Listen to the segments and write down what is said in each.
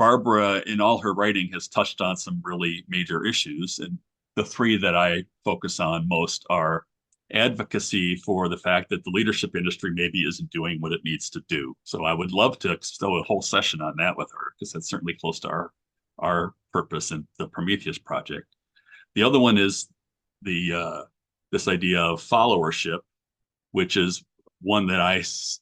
Barbara, in all her writing, has touched on some really major issues. And the three that I focus on most are advocacy for the fact that the leadership industry maybe isn't doing what it needs to do. So I would love to stow a whole session on that with her, because that's certainly close to our purpose in the Prometheus project. The other one is the this idea of followership, which is one that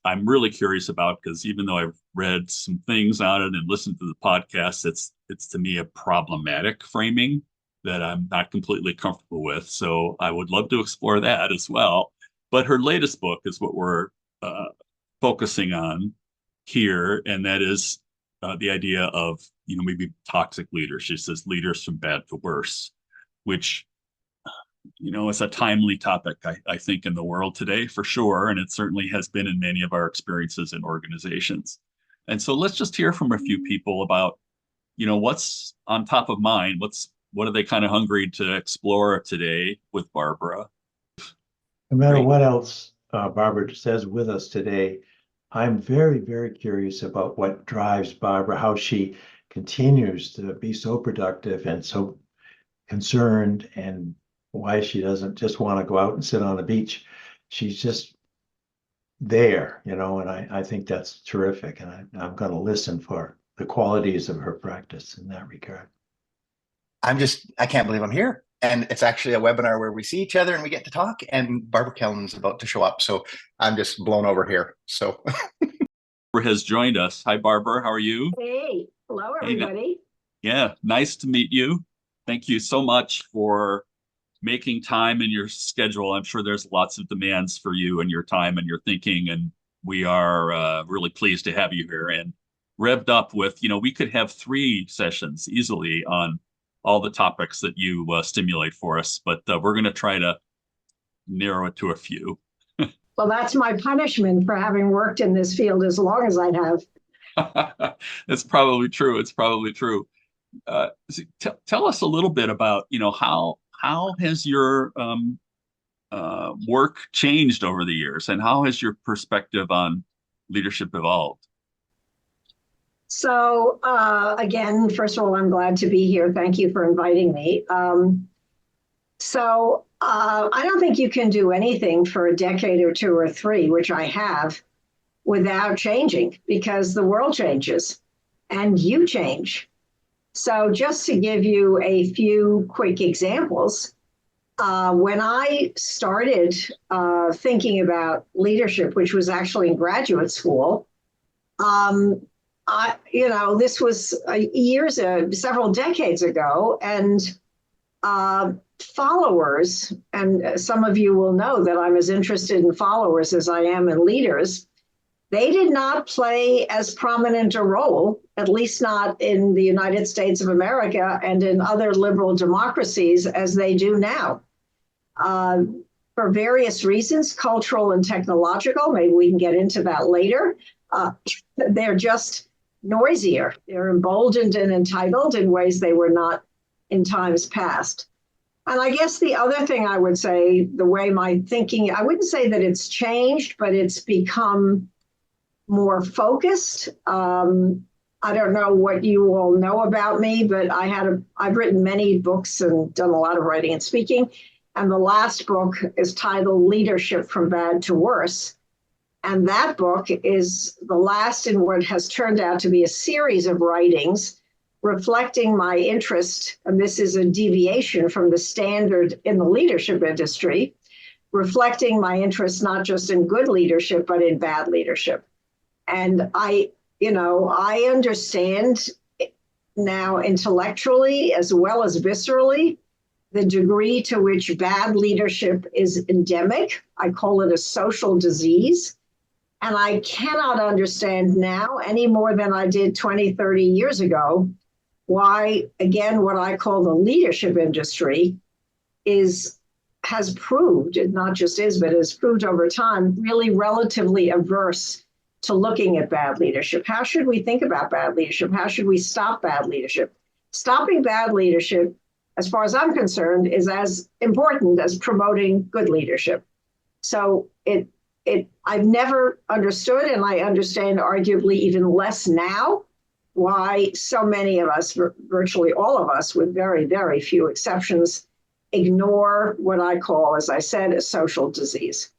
I'm really curious about, because even though I've read some things on it and listened to the podcast, it's to me a problematic framing that I'm not completely comfortable with. So I would love to explore that as well. But her latest book is what we're focusing on here, and that is the idea of maybe toxic leaders. She says leaders from bad to worse, which it's a timely topic, I think, in the world today for sure. And it certainly has been in many of our experiences in organizations. And so let's just hear from a few people about, what's on top of mind. What are they kind of hungry to explore today with Barbara? No matter Great. what else Barbara says with us today, I'm very, very curious about what drives Barbara, how she continues to be so productive and so concerned, and why she doesn't just want to go out and sit on the beach. She's just there, and I think that's terrific. And I'm going to listen for the qualities of her practice in that regard. I can't believe I'm here. And it's actually a webinar where we see each other and we get to talk. And Barbara Kellerman's about to show up. So I'm just blown over here. So Barbara has joined us. Hi, Barbara. How are you? Hey, hello, Hey, everybody. yeah, nice to meet you. Thank you so much for making time in your schedule. I'm sure there's lots of demands for you and your time and your thinking, and we are really pleased to have you here and revved up with, we could have 3 sessions easily on all the topics that you stimulate for us, but we're going to try to narrow it to a few. Well, that's my punishment for having worked in this field as long as I have. It's probably true. It's probably true. Tell us a little bit about, how has your work changed over the years, and how has your perspective on leadership evolved? So again, first of all, I'm glad to be here. Thank you for inviting me. I don't think you can do anything for a decade or 2 or 3, which I have, without changing, because the world changes and you change. So just to give you a few quick examples, when I started thinking about leadership, which was actually in graduate school, this was several decades ago, and followers, and some of you will know that I'm as interested in followers as I am in leaders, they did not play as prominent a role, at least not in the United States of America and in other liberal democracies, as they do now. For various reasons, cultural and technological, maybe we can get into that later, they're just noisier. They're emboldened and entitled in ways they were not in times past. And I guess the other thing I would say, the way my thinking, I wouldn't say that it's changed, but it's become more focused. I don't know what you all know about me, but I've written many books and done a lot of writing and speaking. And the last book is titled Leadership from Bad to Worse. And that book is the last in what has turned out to be a series of writings reflecting my interest, and this is a deviation from the standard in the leadership industry, reflecting my interest not just in good leadership, but in bad leadership. And I understand now intellectually as well as viscerally the degree to which bad leadership is endemic. I call it a social disease. And I cannot understand now any more than I did 20, 30 years ago, why, again, what I call the leadership industry has proved, it not just is, but has proved over time, really relatively averse to looking at bad leadership. How should we think about bad leadership? How should we stop bad leadership? Stopping bad leadership, as far as I'm concerned, is as important as promoting good leadership. So I've never understood, and I understand arguably even less now, why so many of us, virtually all of us, with very, very few exceptions, ignore what I call, as I said, a social disease.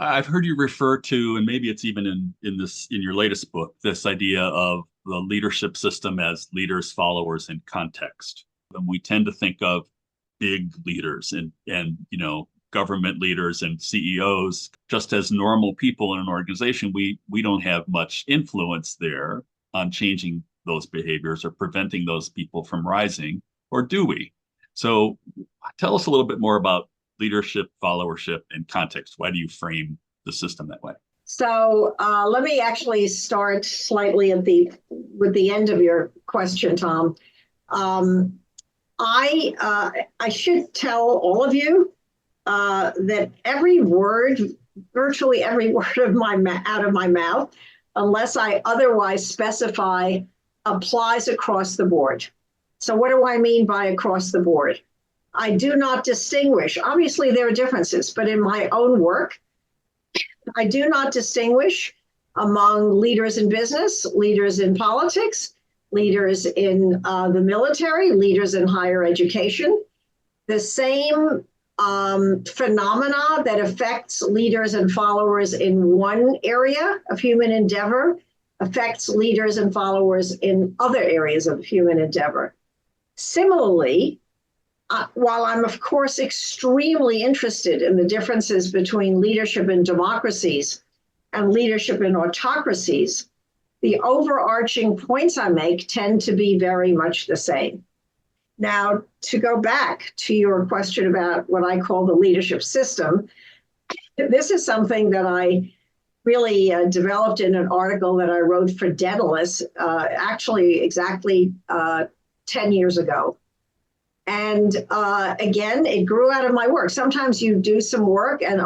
I've heard you refer to, and maybe it's even in your latest book, this idea of the leadership system as leaders, followers, and context. And we tend to think of big leaders and government leaders and CEOs just as normal people in an organization. We don't have much influence there on changing those behaviors or preventing those people from rising, or do we? So tell us a little bit more about leadership, followership, and context. Why do you frame the system that way? So let me actually start slightly with the end of your question, Tom. I should tell all of you that every word, virtually every word out of my mouth, unless I otherwise specify, applies across the board. So what do I mean by across the board? I do not distinguish. Obviously, there are differences, but in my own work, I do not distinguish among leaders in business, leaders in politics, leaders in the military, leaders in higher education. The same phenomena that affects leaders and followers in one area of human endeavor affects leaders and followers in other areas of human endeavor. Similarly, while I'm, of course, extremely interested in the differences between leadership in democracies and leadership in autocracies, the overarching points I make tend to be very much the same. Now, to go back to your question about what I call the leadership system, this is something that I really developed in an article that I wrote for Daedalus, actually exactly 10 years ago. And again, it grew out of my work. Sometimes you do some work and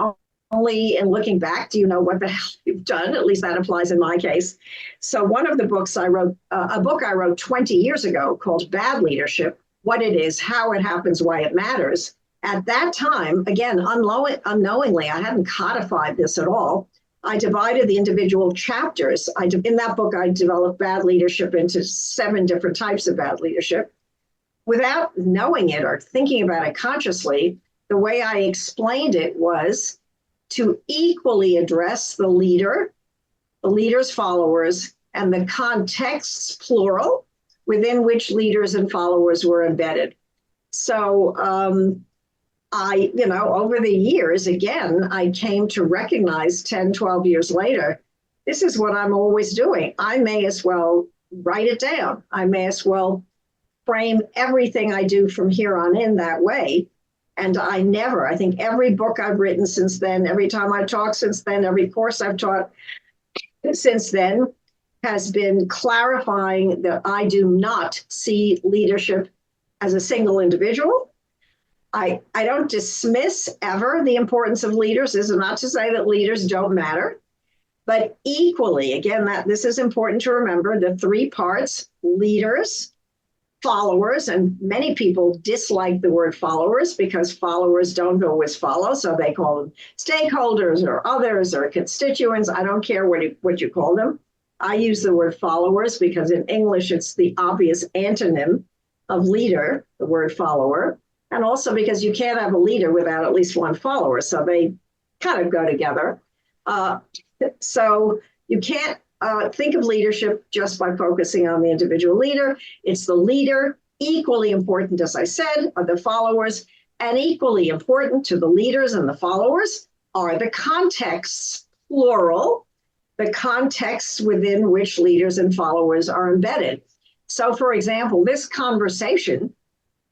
only in looking back do you know what the hell you've done. At least that applies in my case. So one of the books I wrote, a book I wrote 20 years ago called Bad Leadership, What It Is, How It Happens, Why It Matters. At that time, again, unknowingly, I hadn't codified this at all. I divided the individual chapters. In that book, I developed bad leadership into 7 different types of bad leadership. Without knowing it or thinking about it consciously, the way I explained it was to equally address the leader, the leader's followers, and the contexts, plural, within which leaders and followers were embedded. So over the years, again, I came to recognize 10, 12 years later, this is what I'm always doing. I may as well write it down. I may as well frame everything I do from here on in that way. And I think every book I've written since then, every time I've talked since then, every course I've taught since then has been clarifying that I do not see leadership as a single individual. I don't dismiss ever the importance of leaders. This is not to say that leaders don't matter, but equally, again, this is important to remember, the 3 parts: leaders, followers, and many people dislike the word followers because followers don't always follow, so they call them stakeholders or others or constituents. I don't care what you call them. I use the word followers because in English it's the obvious antonym of leader, the word follower, and also because you can't have a leader without at least one follower, so they kind of go together. So you can't think of leadership just by focusing on the individual leader. It's the leader. Equally important, as I said, are the followers, and equally important to the leaders and the followers are the contexts, plural, the contexts within which leaders and followers are embedded. So, for example, this conversation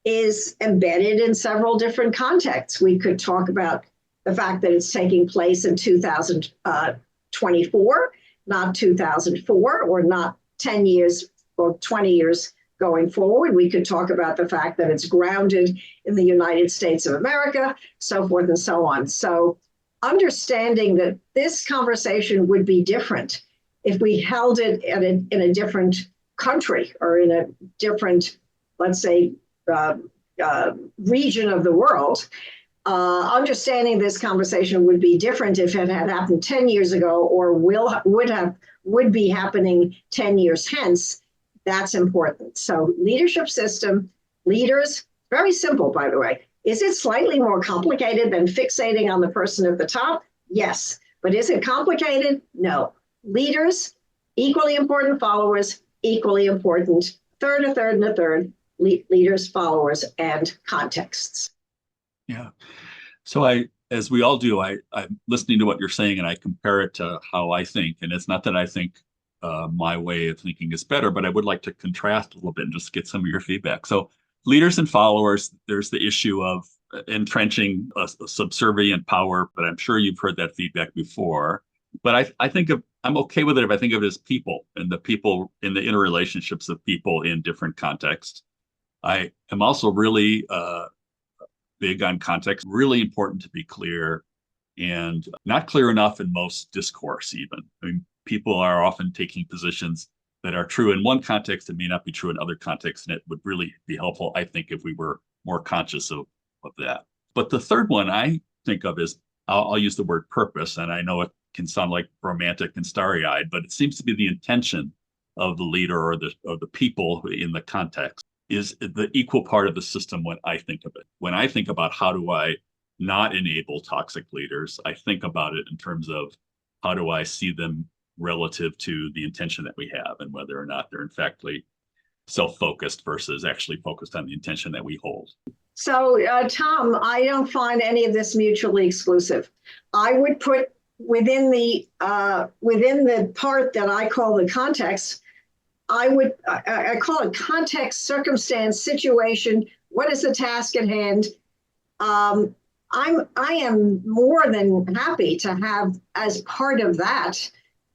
is embedded in several different contexts. We could talk about the fact that it's taking place in 2024, not 2004, or not 10 years or 20 years going forward. We could talk about the fact that it's grounded in the United States of America, so forth and so on. So understanding that this conversation would be different if we held it in a different country or in a different, let's say, region of the world, Understanding this conversation would be different if it had happened 10 years ago or would be happening 10 years hence. That's important. So leadership system, leaders, very simple, by the way. Is it slightly more complicated than fixating on the person at the top? Yes. But is it complicated? No. Leaders, equally important. Followers, equally important. Third, a third, and a third. Leaders, followers, and contexts. Yeah. So as we all do, I'm listening to what you're saying and I compare it to how I think. And it's not that I think my way of thinking is better, but I would like to contrast a little bit and just get some of your feedback. So leaders and followers, there's the issue of entrenching a subservient power, but I'm sure you've heard that feedback before. But I'm okay with it if I think of it as people and the people in the interrelationships of people in different contexts. I am also really big on context, really important to be clear and not clear enough in most discourse even. I mean, people are often taking positions that are true in one context and may not be true in other contexts. And it would really be helpful, I think, if we were more conscious of that. But the third one I think of is, I'll use the word purpose. And I know it can sound like romantic and starry-eyed, but it seems to be the intention of the leader or the people in the context is the equal part of the system when I think of it. When I think about how do I not enable toxic leaders, I think about it in terms of how do I see them relative to the intention that we have and whether or not they're in fact self-focused versus actually focused on the intention that we hold. So, Tom, I don't find any of this mutually exclusive. I would put within the part that I call the context, I call it context, circumstance, situation. What is the task at hand? I am more than happy to have as part of that.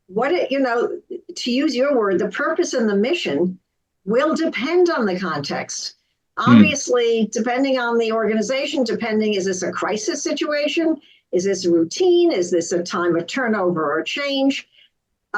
To use your word, the purpose and the mission will depend on the context. Obviously, depending on the organization, is this a crisis situation? Is this routine? Is this a time of turnover or change?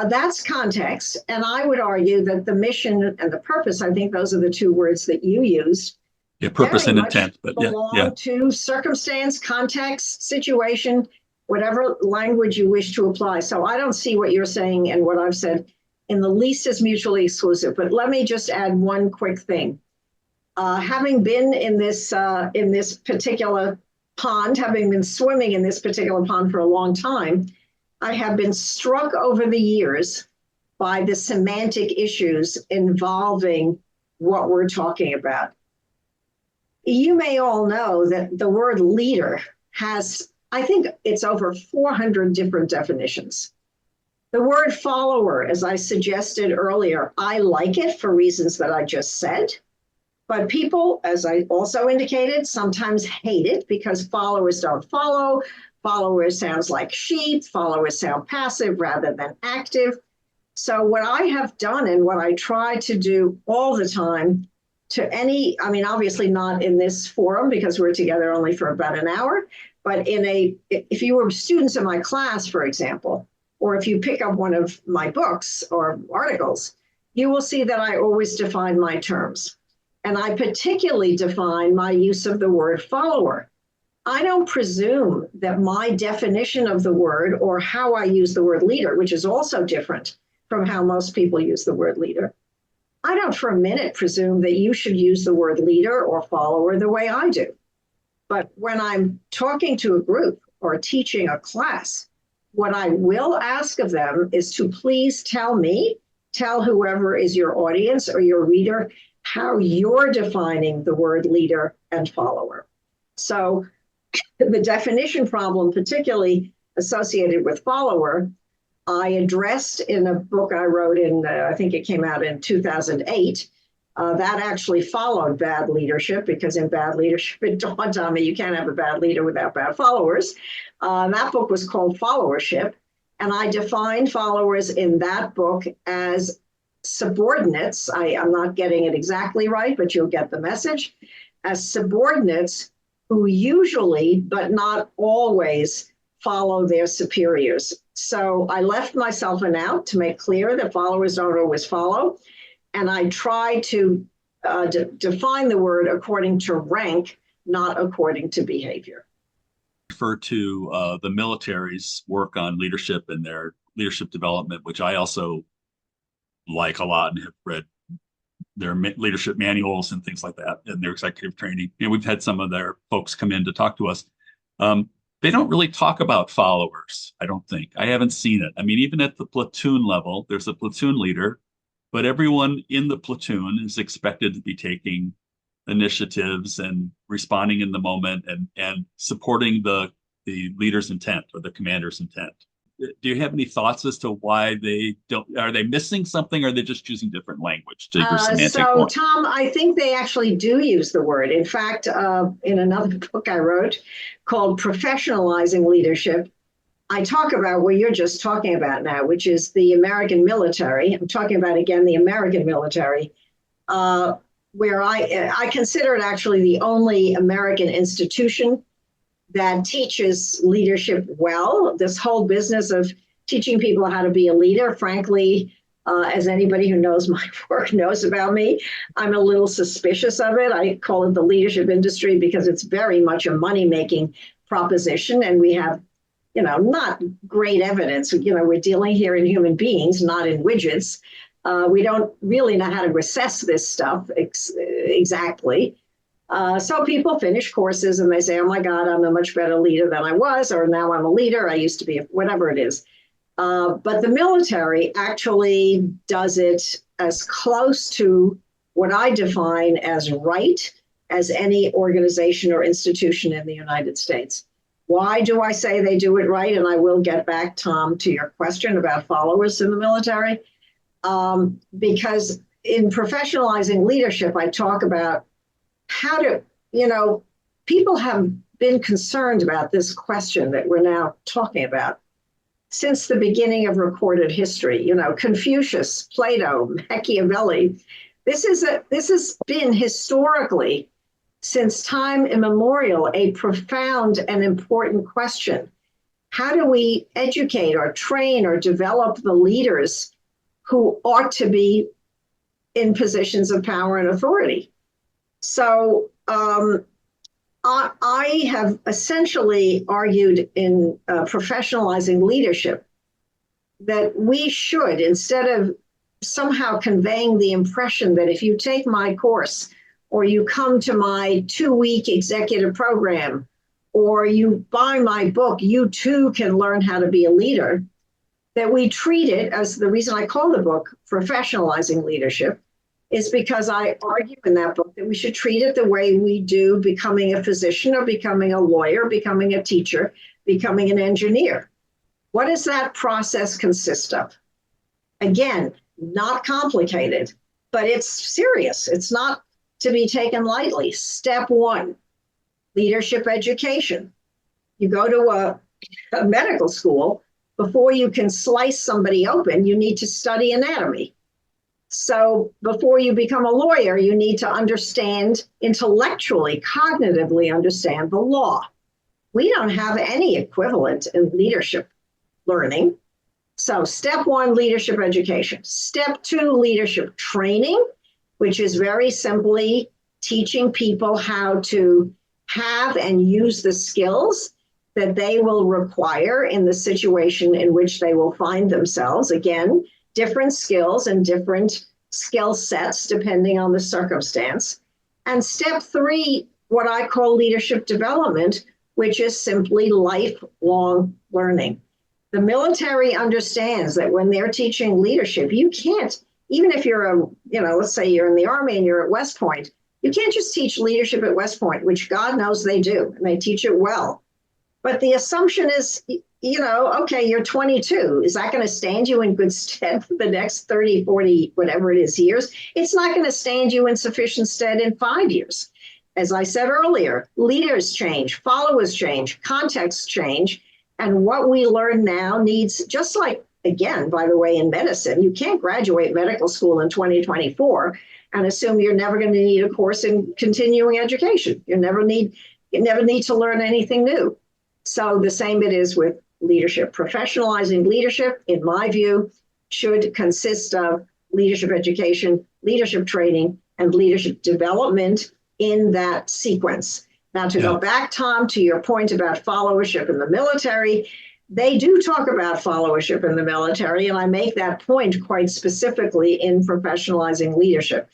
That's context. And I would argue that the mission and the purpose, I think those are the two words that you used. Yeah, purpose and intent, but belong to circumstance, context, situation, whatever language you wish to apply. So I don't see what you're saying and what I've said in the least as mutually exclusive. But let me just add one quick thing. Having been in this particular pond, having been swimming in this particular pond for a long time, I have been struck over the years by the semantic issues involving what we're talking about. You may all know that the word leader has, I think it's over 400 different definitions. The word follower, as I suggested earlier, I like it for reasons that I just said. But people, as I also indicated, sometimes hate it because followers don't follow. Followers sounds like sheep. Followers sound passive rather than active. So what I have done and what I try to do all the time obviously not in this forum because we're together only for about an hour, but if you were students in my class, for example, or if you pick up one of my books or articles, you will see that I always define my terms. And I particularly define my use of the word follower. I don't presume that my definition of the word or how I use the word leader, which is also different from how most people use the word leader, I don't for a minute presume that you should use the word leader or follower the way I do. But when I'm talking to a group or teaching a class, what I will ask of them is to please tell whoever is your audience or your reader how you're defining the word leader and follower. So the definition problem, particularly associated with follower, I addressed in a book I wrote I think it came out in 2008. That actually followed bad leadership because in bad leadership, it dawned on me you can't have a bad leader without bad followers. That book was called Followership. And I defined followers in that book as subordinates. I'm not getting it exactly right, but you'll get the message. As subordinates who usually, but not always, follow their superiors. So I left myself an out to make clear that followers don't always follow. And I try to define the word according to rank, not according to behavior. refer to the military's work on leadership and their leadership development, which I also like a lot and have read their leadership manuals and things like that and their executive training. And we've had some of their folks come in to talk to us. They don't really talk about followers, I don't think. I haven't seen it. I mean, even at the platoon level, there's a platoon leader, but everyone in the platoon is expected to be taking initiatives and responding in the moment and supporting the leader's intent or the commander's intent. Do you have any thoughts as to why they don't? Are they missing something, or are they just choosing different language to your semantic So, point? Tom, I think they actually do use the word. In fact, in another book I wrote called Professionalizing Leadership, I talk about what you're just talking about now, which is the American military. I'm talking about, again, the American military, where I consider it actually the only American institution that teaches leadership well. This whole business of teaching people how to be a leader, frankly, as anybody who knows my work knows about me, I'm a little suspicious of it. I call it the leadership industry because it's very much a money-making proposition, and we have, not great evidence. We're dealing here in human beings, not in widgets. We don't really know how to assess this stuff exactly. So people finish courses and they say, oh my God, I'm a much better leader than I was, or now I'm a leader. I used to be, whatever it is. But the military actually does it as close to what I define as right as any organization or institution in the United States. Why do I say they do it right? And I will get back, Tom, to your question about followers in the military. Because in professionalizing leadership, I talk about how to, people have been concerned about this question that we're now talking about since the beginning of recorded history. Confucius, Plato, Machiavelli. This has been historically, since time immemorial, a profound and important question. How do we educate or train or develop the leaders who ought to be in positions of power and authority? So I have essentially argued in professionalizing leadership that we should, instead of somehow conveying the impression that if you take my course or you come to my 2-week executive program or you buy my book, you too can learn how to be a leader, that we treat it as, the reason I call the book Professionalizing Leadership is because I argue in that book that we should treat it the way we do becoming a physician or becoming a lawyer, becoming a teacher, becoming an engineer. What does that process consist of? Again, not complicated, but it's serious. It's not to be taken lightly. Step 1, leadership education. You go to a medical school, before you can slice somebody open, you need to study anatomy. So before you become a lawyer, you need to understand intellectually, cognitively understand the law. We don't have any equivalent in leadership learning. So step 1, leadership education. Step 2, leadership training, which is very simply teaching people how to have and use the skills that they will require in the situation in which they will find themselves. Again, different skills and different skill sets depending on the circumstance. And step 3, what I call leadership development, which is simply lifelong learning. The military understands that when they're teaching leadership, you can't, even if you're let's say you're in the Army and you're at West Point, you can't just teach leadership at West Point, which God knows they do, and they teach it well. But the assumption is, okay, you're 22. Is that going to stand you in good stead for the next 30, 40, whatever it is years? It's not going to stand you in sufficient stead in 5 years. As I said earlier, leaders change, followers change, contexts change. And what we learn now needs, just like, again, by the way, in medicine, you can't graduate medical school in 2024 and assume you're never going to need a course in continuing education. You never need to learn anything new. So the same it is with leadership. Professionalizing leadership, in my view, should consist of leadership education, leadership training, and leadership development in that sequence. Now, to go back, Tom, to your point about followership in the military, they do talk about followership in the military, and I make that point quite specifically in professionalizing leadership.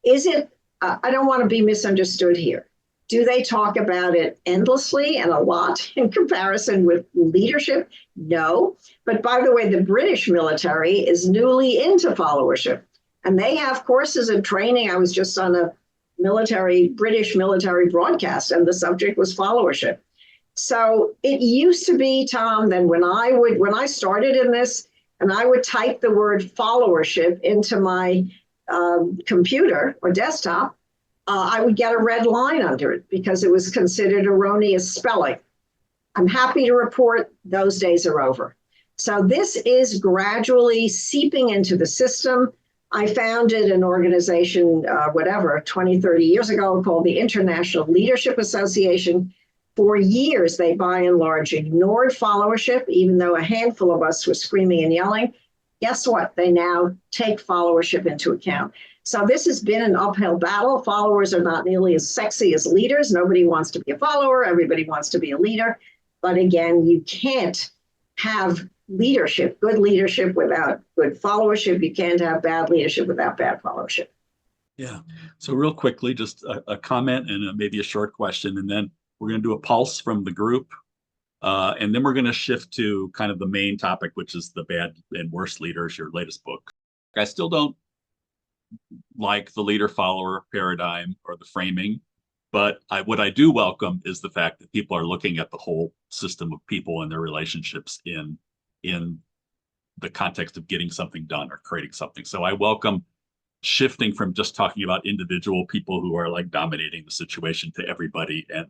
Is it, I don't want to be misunderstood here. Do they talk about it endlessly and a lot in comparison with leadership? No. But by the way, the British military is newly into followership, and they have courses and training. I was just on a British military broadcast, and the subject was followership. So it used to be, Tom, then when I started in this, and I would type the word followership into my computer or desktop, I would get a red line under it because it was considered erroneous spelling. I'm happy to report those days are over. So this is gradually seeping into the system. I founded an organization, 20, 30 years ago called the International Leadership Association. For years, they by and large ignored followership, even though a handful of us were screaming and yelling. Guess what? They now take followership into account. So this has been an uphill battle. Followers are not nearly as sexy as leaders. Nobody wants to be a follower. Everybody wants to be a leader. But again, you can't have leadership, good leadership without good followership. You can't have bad leadership without bad followership. Yeah. So real quickly, just a comment and maybe a short question, and then we're going to do a pulse from the group. And then we're going to shift to kind of the main topic, which is the bad and worst leaders, your latest book. I still don't like the leader-follower paradigm or the framing, but what I do welcome is the fact that people are looking at the whole system of people and their relationships in the context of getting something done or creating something. So I welcome shifting from just talking about individual people who are like dominating the situation to everybody, and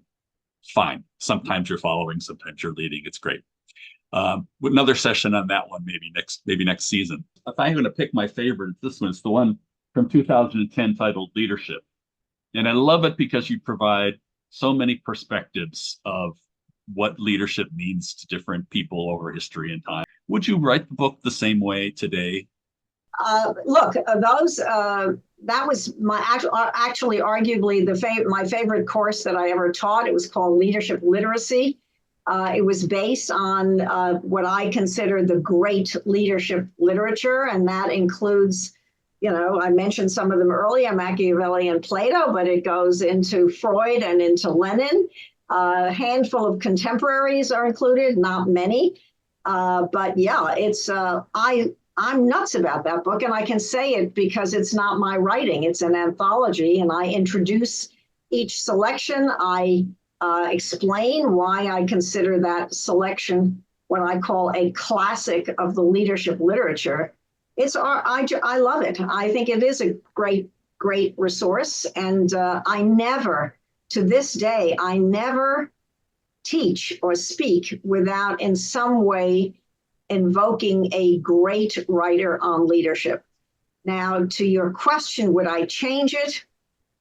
fine. Sometimes you're following, sometimes you're leading. It's great. Another session on that one, maybe next season. If I'm going to pick my favorite, this one's the one from 2010 titled Leadership. And I love it because you provide so many perspectives of what leadership means to different people over history and time. Would you write the book the same way today? Look, that was my actually arguably my favorite course that I ever taught. It was called Leadership Literacy. It was based on what I consider the great leadership literature, and that includes, I mentioned some of them earlier, Machiavelli and Plato, but it goes into Freud and into Lenin. A handful of contemporaries are included, not many. But yeah, I'm nuts about that book, and I can say it because it's not my writing. It's an anthology, and I introduce each selection. I explain why I consider that selection what I call a classic of the leadership literature. I love it. I think it is a great resource, and to this day, I never teach or speak without in some way invoking a great writer on leadership. Now, to your question, would I change it?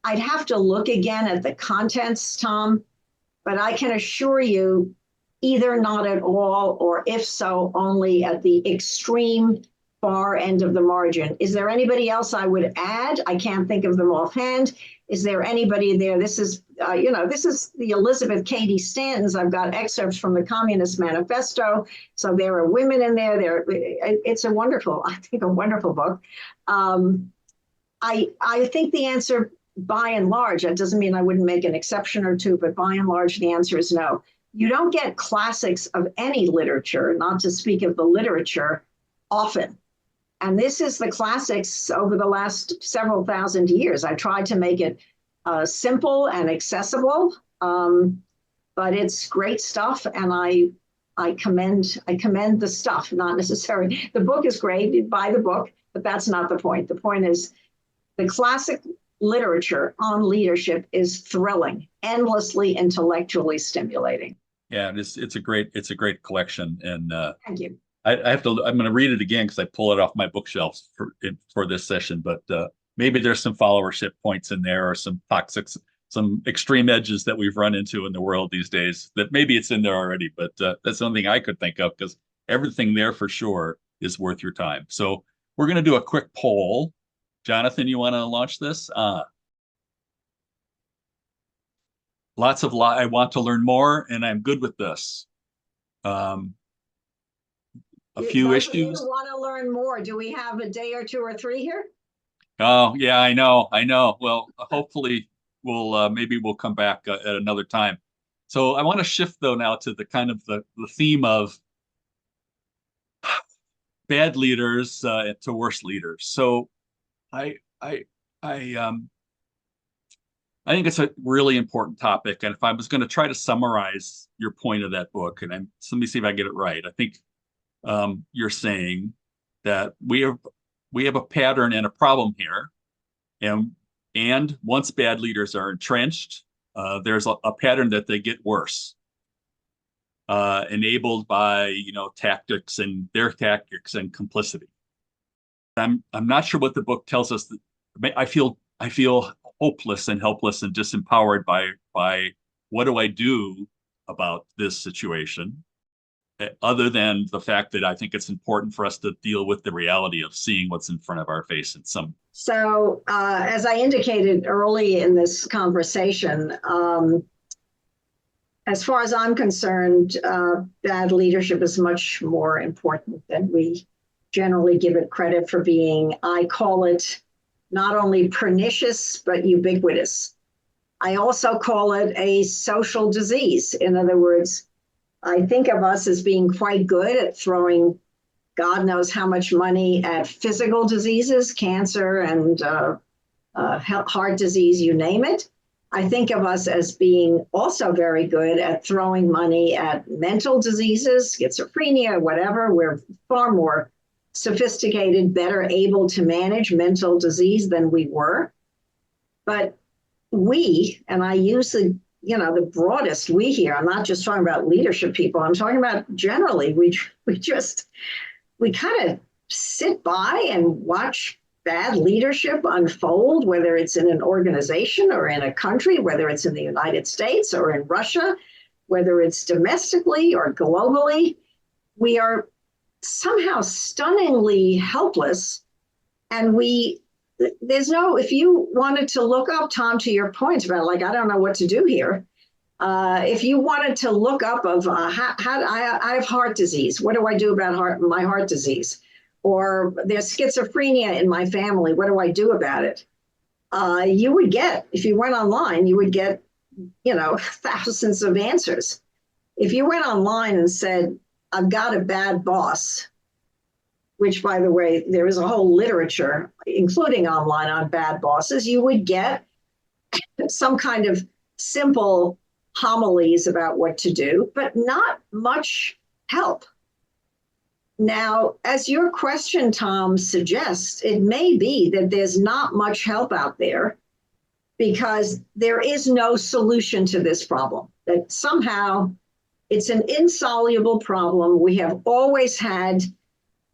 I'd have to look again at the contents, Tom, but I can assure you either not at all, or if so, only at the extreme far end of the margin. Is there anybody else I would add? I can't think of them offhand. Is there anybody there? This is the Elizabeth Cady Stantons. I've got excerpts from the Communist Manifesto. So there are women in there. It's a wonderful book. I think the answer, by and large, that doesn't mean I wouldn't make an exception or two, but by and large, the answer is no. You don't get classics of any literature, not to speak of the literature, often. And this is the classics over the last several thousand years. I tried to make it simple and accessible, but it's great stuff, and I commend the stuff, not necessarily. The book is great, buy the book, but that's not the point. The point is the classic literature on leadership is thrilling, endlessly intellectually stimulating. Yeah, it's a great collection, and Thank you. I'm going to read it again because I pull it off my bookshelves for this session, but maybe there's some followership points in there, or some toxics, some extreme edges that we've run into in the world these days that maybe it's in there already, but that's the only thing I could think of, because everything there for sure is worth your time. So we're going to do a quick poll. Jonathan, you want to launch this? I want to learn more, and I'm good with this. A few Those of you issues. who want to learn more, do we have a day or two or three here? Oh, yeah, I know. Well, hopefully maybe we'll come back at another time. So I want to shift though now to the kind of the theme of bad leaders to worse leaders. So I I I I think it's a really important topic. And if I was going to try to summarize your point of that book, and let me see if I get it right. I think you're saying that we have a pattern and a problem here, and once bad leaders are entrenched, there's a pattern that they get worse, enabled by tactics and their tactics and complicity. I'm not sure what the book tells us. I feel hopeless and helpless and disempowered by what do I do about this situation, other than the fact that I think it's important for us to deal with the reality of seeing what's in front of our face in some. So, as I indicated early in this conversation, as far as I'm concerned, bad leadership is much more important than we generally give it credit for being. I call it not only pernicious, but ubiquitous. I also call it a social disease. In other words, I think of us as being quite good at throwing God knows how much money at physical diseases, cancer and heart disease, you name it. I think of us as being also very good at throwing money at mental diseases, schizophrenia, whatever. We're far more sophisticated, better able to manage mental disease than we were. But we, and I use the broadest we here, I'm not just talking about leadership people, I'm talking about generally, we kind of sit by and watch bad leadership unfold, whether it's in an organization or in a country, whether it's in the United States or in Russia, whether it's domestically or globally. We are somehow stunningly helpless. And if you wanted to look up, Tom, to your point about I don't know what to do here. If you wanted to look up I have heart disease, what do I do about my heart disease? Or there's schizophrenia in my family, what do I do about it? You would get, if you went online, you would get, thousands of answers. If you went online and said, I've got a bad boss, which, by the way, there is a whole literature, including online, on bad bosses, you would get some kind of simple homilies about what to do, but not much help. Now, as your question, Tom, suggests, it may be that there's not much help out there because there is no solution to this problem, that somehow it's an insoluble problem. We have always had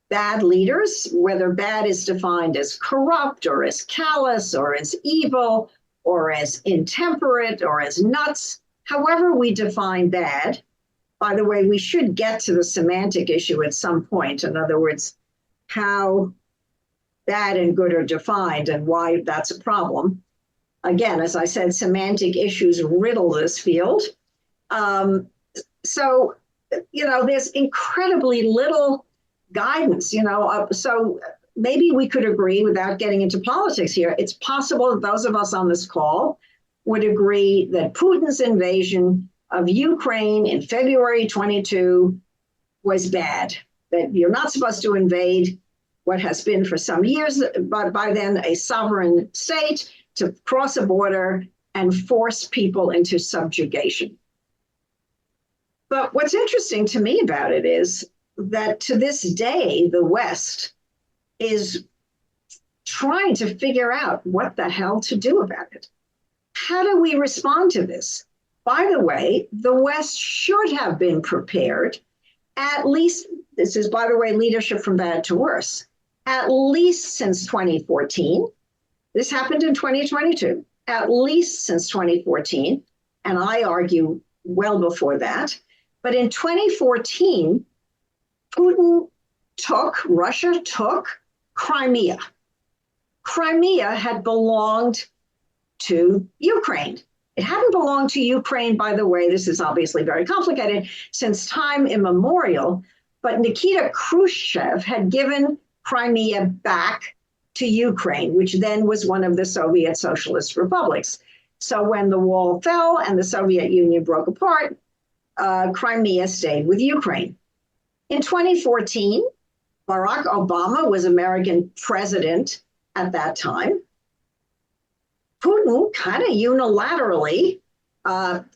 bad leaders, whether bad is defined as corrupt or as callous or as evil or as intemperate or as nuts, however we define bad. By the way, we should get to the semantic issue at some point. In other words, how bad and good are defined and why that's a problem. Again, as I said, semantic issues riddle this field. So, there's incredibly little guidance, so maybe we could agree, without getting into politics here, it's possible that those of us on this call would agree that Putin's invasion of Ukraine in February 22 was bad, that you're not supposed to invade what has been for some years, but by then a sovereign state, to cross a border and force people into subjugation. But what's interesting to me about it is that to this day, the West is trying to figure out what the hell to do about it. How do we respond to this? By the way, the West should have been prepared, at least, this is, by the way, leadership from bad to worse, at least since 2014. This happened in 2022, at least since 2014, and I argue well before that. But in 2014, Russia took Crimea. Crimea had belonged to Ukraine. It hadn't belonged to Ukraine, by the way. This is obviously very complicated since time immemorial, but Nikita Khrushchev had given Crimea back to Ukraine, which then was one of the Soviet socialist republics. So when the wall fell and the Soviet Union broke apart, Crimea stayed with Ukraine. In 2014, Barack Obama was American president at that time. Putin kind of unilaterally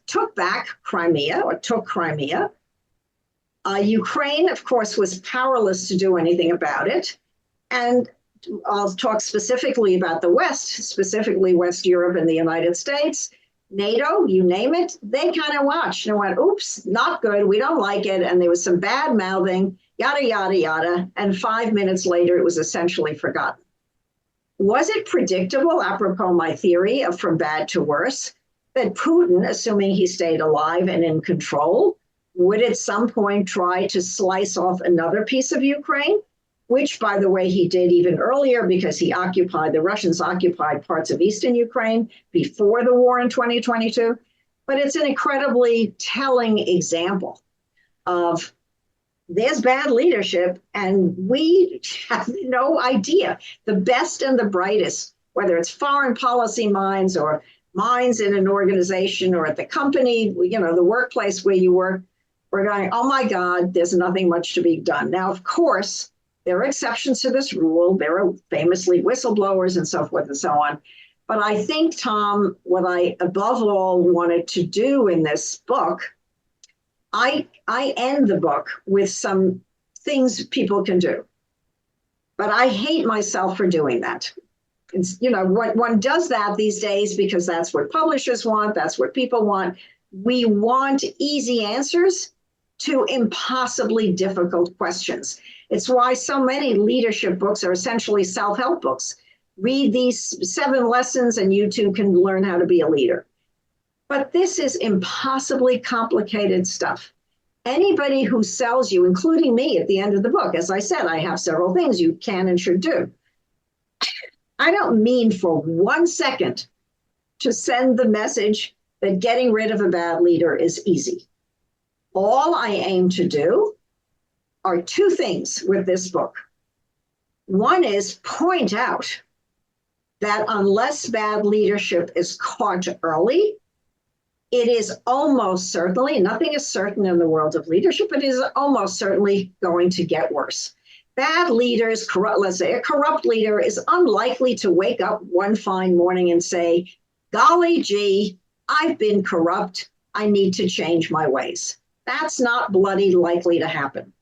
took back Crimea, or took Crimea. Ukraine, of course, was powerless to do anything about it. And I'll talk specifically about the West, specifically West Europe and the United States, NATO, you name it. They kind of watched and went, oops, not good. We don't like it. And there was some bad mouthing, yada, yada, yada. And 5 minutes later, it was essentially forgotten. Was it predictable, apropos my theory of from bad to worse, that Putin, assuming he stayed alive and in control, would at some point try to slice off another piece of Ukraine? Which, by the way, he did even earlier because the Russians occupied parts of eastern Ukraine before the war in 2022. But it's an incredibly telling example of there's bad leadership and we have no idea. The best and the brightest, whether it's foreign policy minds or minds in an organization or at the company, the workplace where you work, we're going, oh my God, there's nothing much to be done. Now, of course, there are exceptions to this rule. There are famously whistleblowers and so forth and so on. But I think, Tom, what I above all wanted to do in this book, I end the book with some things people can do. But I hate myself for doing that. It's, one does that these days because that's what publishers want. That's what people want. We want easy answers to impossibly difficult questions. It's why so many leadership books are essentially self-help books. Read these 7 lessons and you too can learn how to be a leader. But this is impossibly complicated stuff. Anybody who sells you, including me at the end of the book, as I said, I have several things you can and should do. I don't mean for 1 second to send the message that getting rid of a bad leader is easy. All I aim to do are 2 things with this book. One is point out that unless bad leadership is caught early, it is almost certainly, nothing is certain in the world of leadership, but it is almost certainly going to get worse. Bad leaders, let's say a corrupt leader is unlikely to wake up one fine morning and say, golly gee, I've been corrupt. I need to change my ways. That's not bloody likely to happen.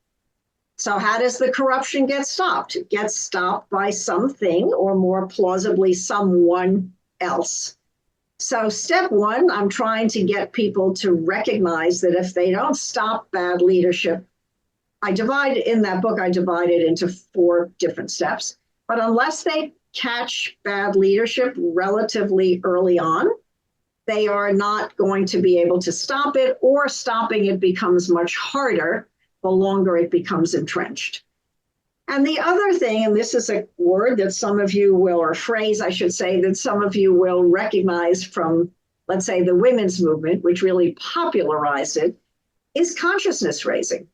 So how does the corruption get stopped? It gets stopped by something, or more plausibly, someone else. So step 1, I'm trying to get people to recognize that if they don't stop bad leadership, I divide it into 4 different steps. But unless they catch bad leadership relatively early on, they are not going to be able to stop it, or stopping it becomes much harder the longer it becomes entrenched. And the other thing, and this is a word that some of you will, or phrase I should say, that some of you will recognize from, let's say, the women's movement, which really popularized it, is consciousness raising.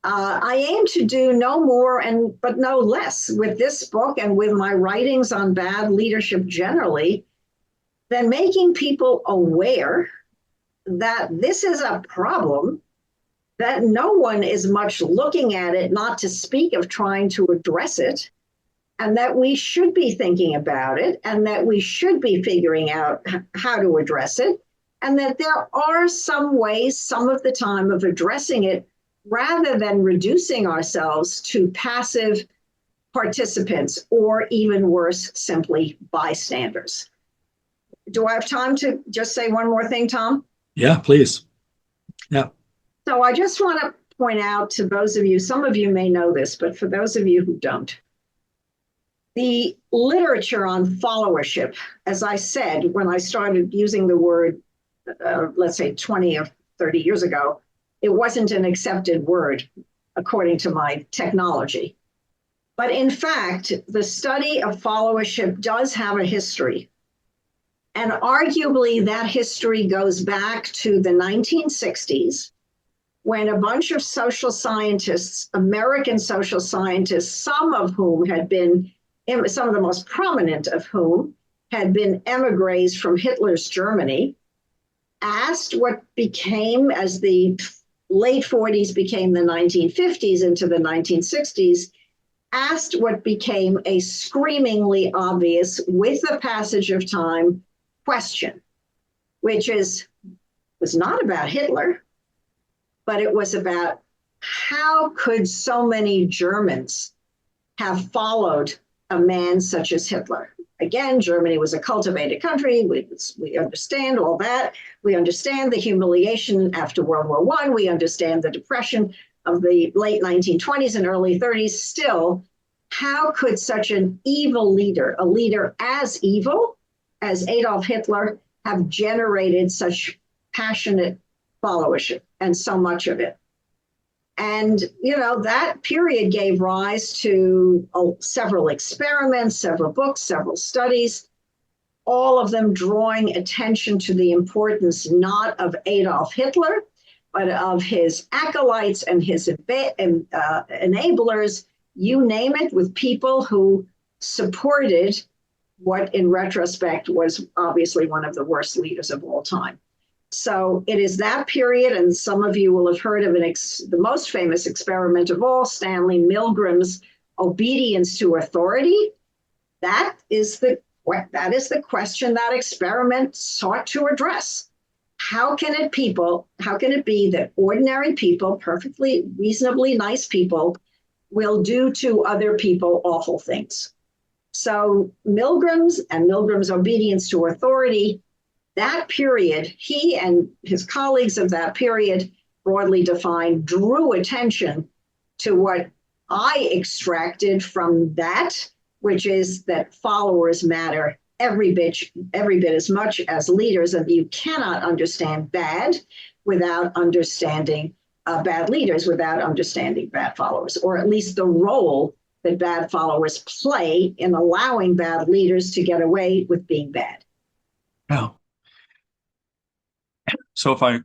I aim to do no more but no less with this book and with my writings on bad leadership generally than making people aware that this is a problem, that no one is much looking at it, not to speak of trying to address it, and that we should be thinking about it, and that we should be figuring out how to address it, and that there are some ways, some of the time, of addressing it rather than reducing ourselves to passive participants, or even worse, simply bystanders. Do I have time to just say one more thing, Tom? Yeah, please. Yeah. So I just want to point out to those of you, some of you may know this, but for those of you who don't, the literature on followership, as I said, when I started using the word, let's say 20 or 30 years ago, it wasn't an accepted word according to my technology. But in fact, the study of followership does have a history. And arguably that history goes back to the 1960s, when a bunch of social scientists, American social scientists, some of whom had been, some of the most prominent of whom had been emigres from Hitler's Germany, asked what became, as the late 40s became the 1950s into the 1960s, asked what became a screamingly obvious, with the passage of time, question, which was not about Hitler, but it was about how could so many Germans have followed a man such as Hitler? Again, Germany was a cultivated country. We understand all that. We understand the humiliation after World War I. We understand the depression of the late 1920s and early 30s. Still, how could such an evil leader, a leader as evil as Adolf Hitler, have generated such passionate followership and so much of it? And, that period gave rise to several experiments, several books, several studies, all of them drawing attention to the importance not of Adolf Hitler, but of his acolytes and his enablers, you name it, with people who supported what in retrospect was obviously one of the worst leaders of all time. So it is that period, and some of you will have heard of the most famous experiment of all, Stanley Milgram's obedience to authority. That is the question that experiment sought to address. How can it be that ordinary people, perfectly reasonably nice people, will do to other people awful things? So Milgram's obedience to authority, that period, he and his colleagues of that period, broadly defined, drew attention to what I extracted from that, which is that followers matter every bit as much as leaders, and you cannot understand bad without understanding bad leaders, without understanding bad followers, or at least the role that bad followers play in allowing bad leaders to get away with being bad. Yeah. So if I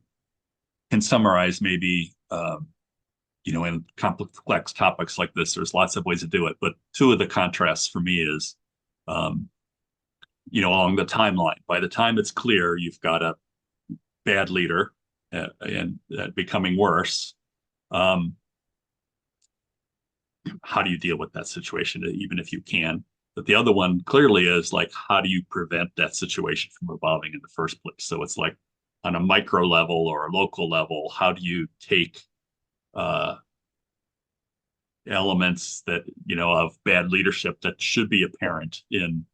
can summarize, maybe, in complex topics like this, there's lots of ways to do it. But two of the contrasts for me is, along the timeline. By the time it's clear you've got a bad leader and becoming worse, how do you deal with that situation, even if you can? But the other one clearly is like, how do you prevent that situation from evolving in the first place? So it's like, on a micro level or a local level, how do you take elements that, of bad leadership that should be apparent in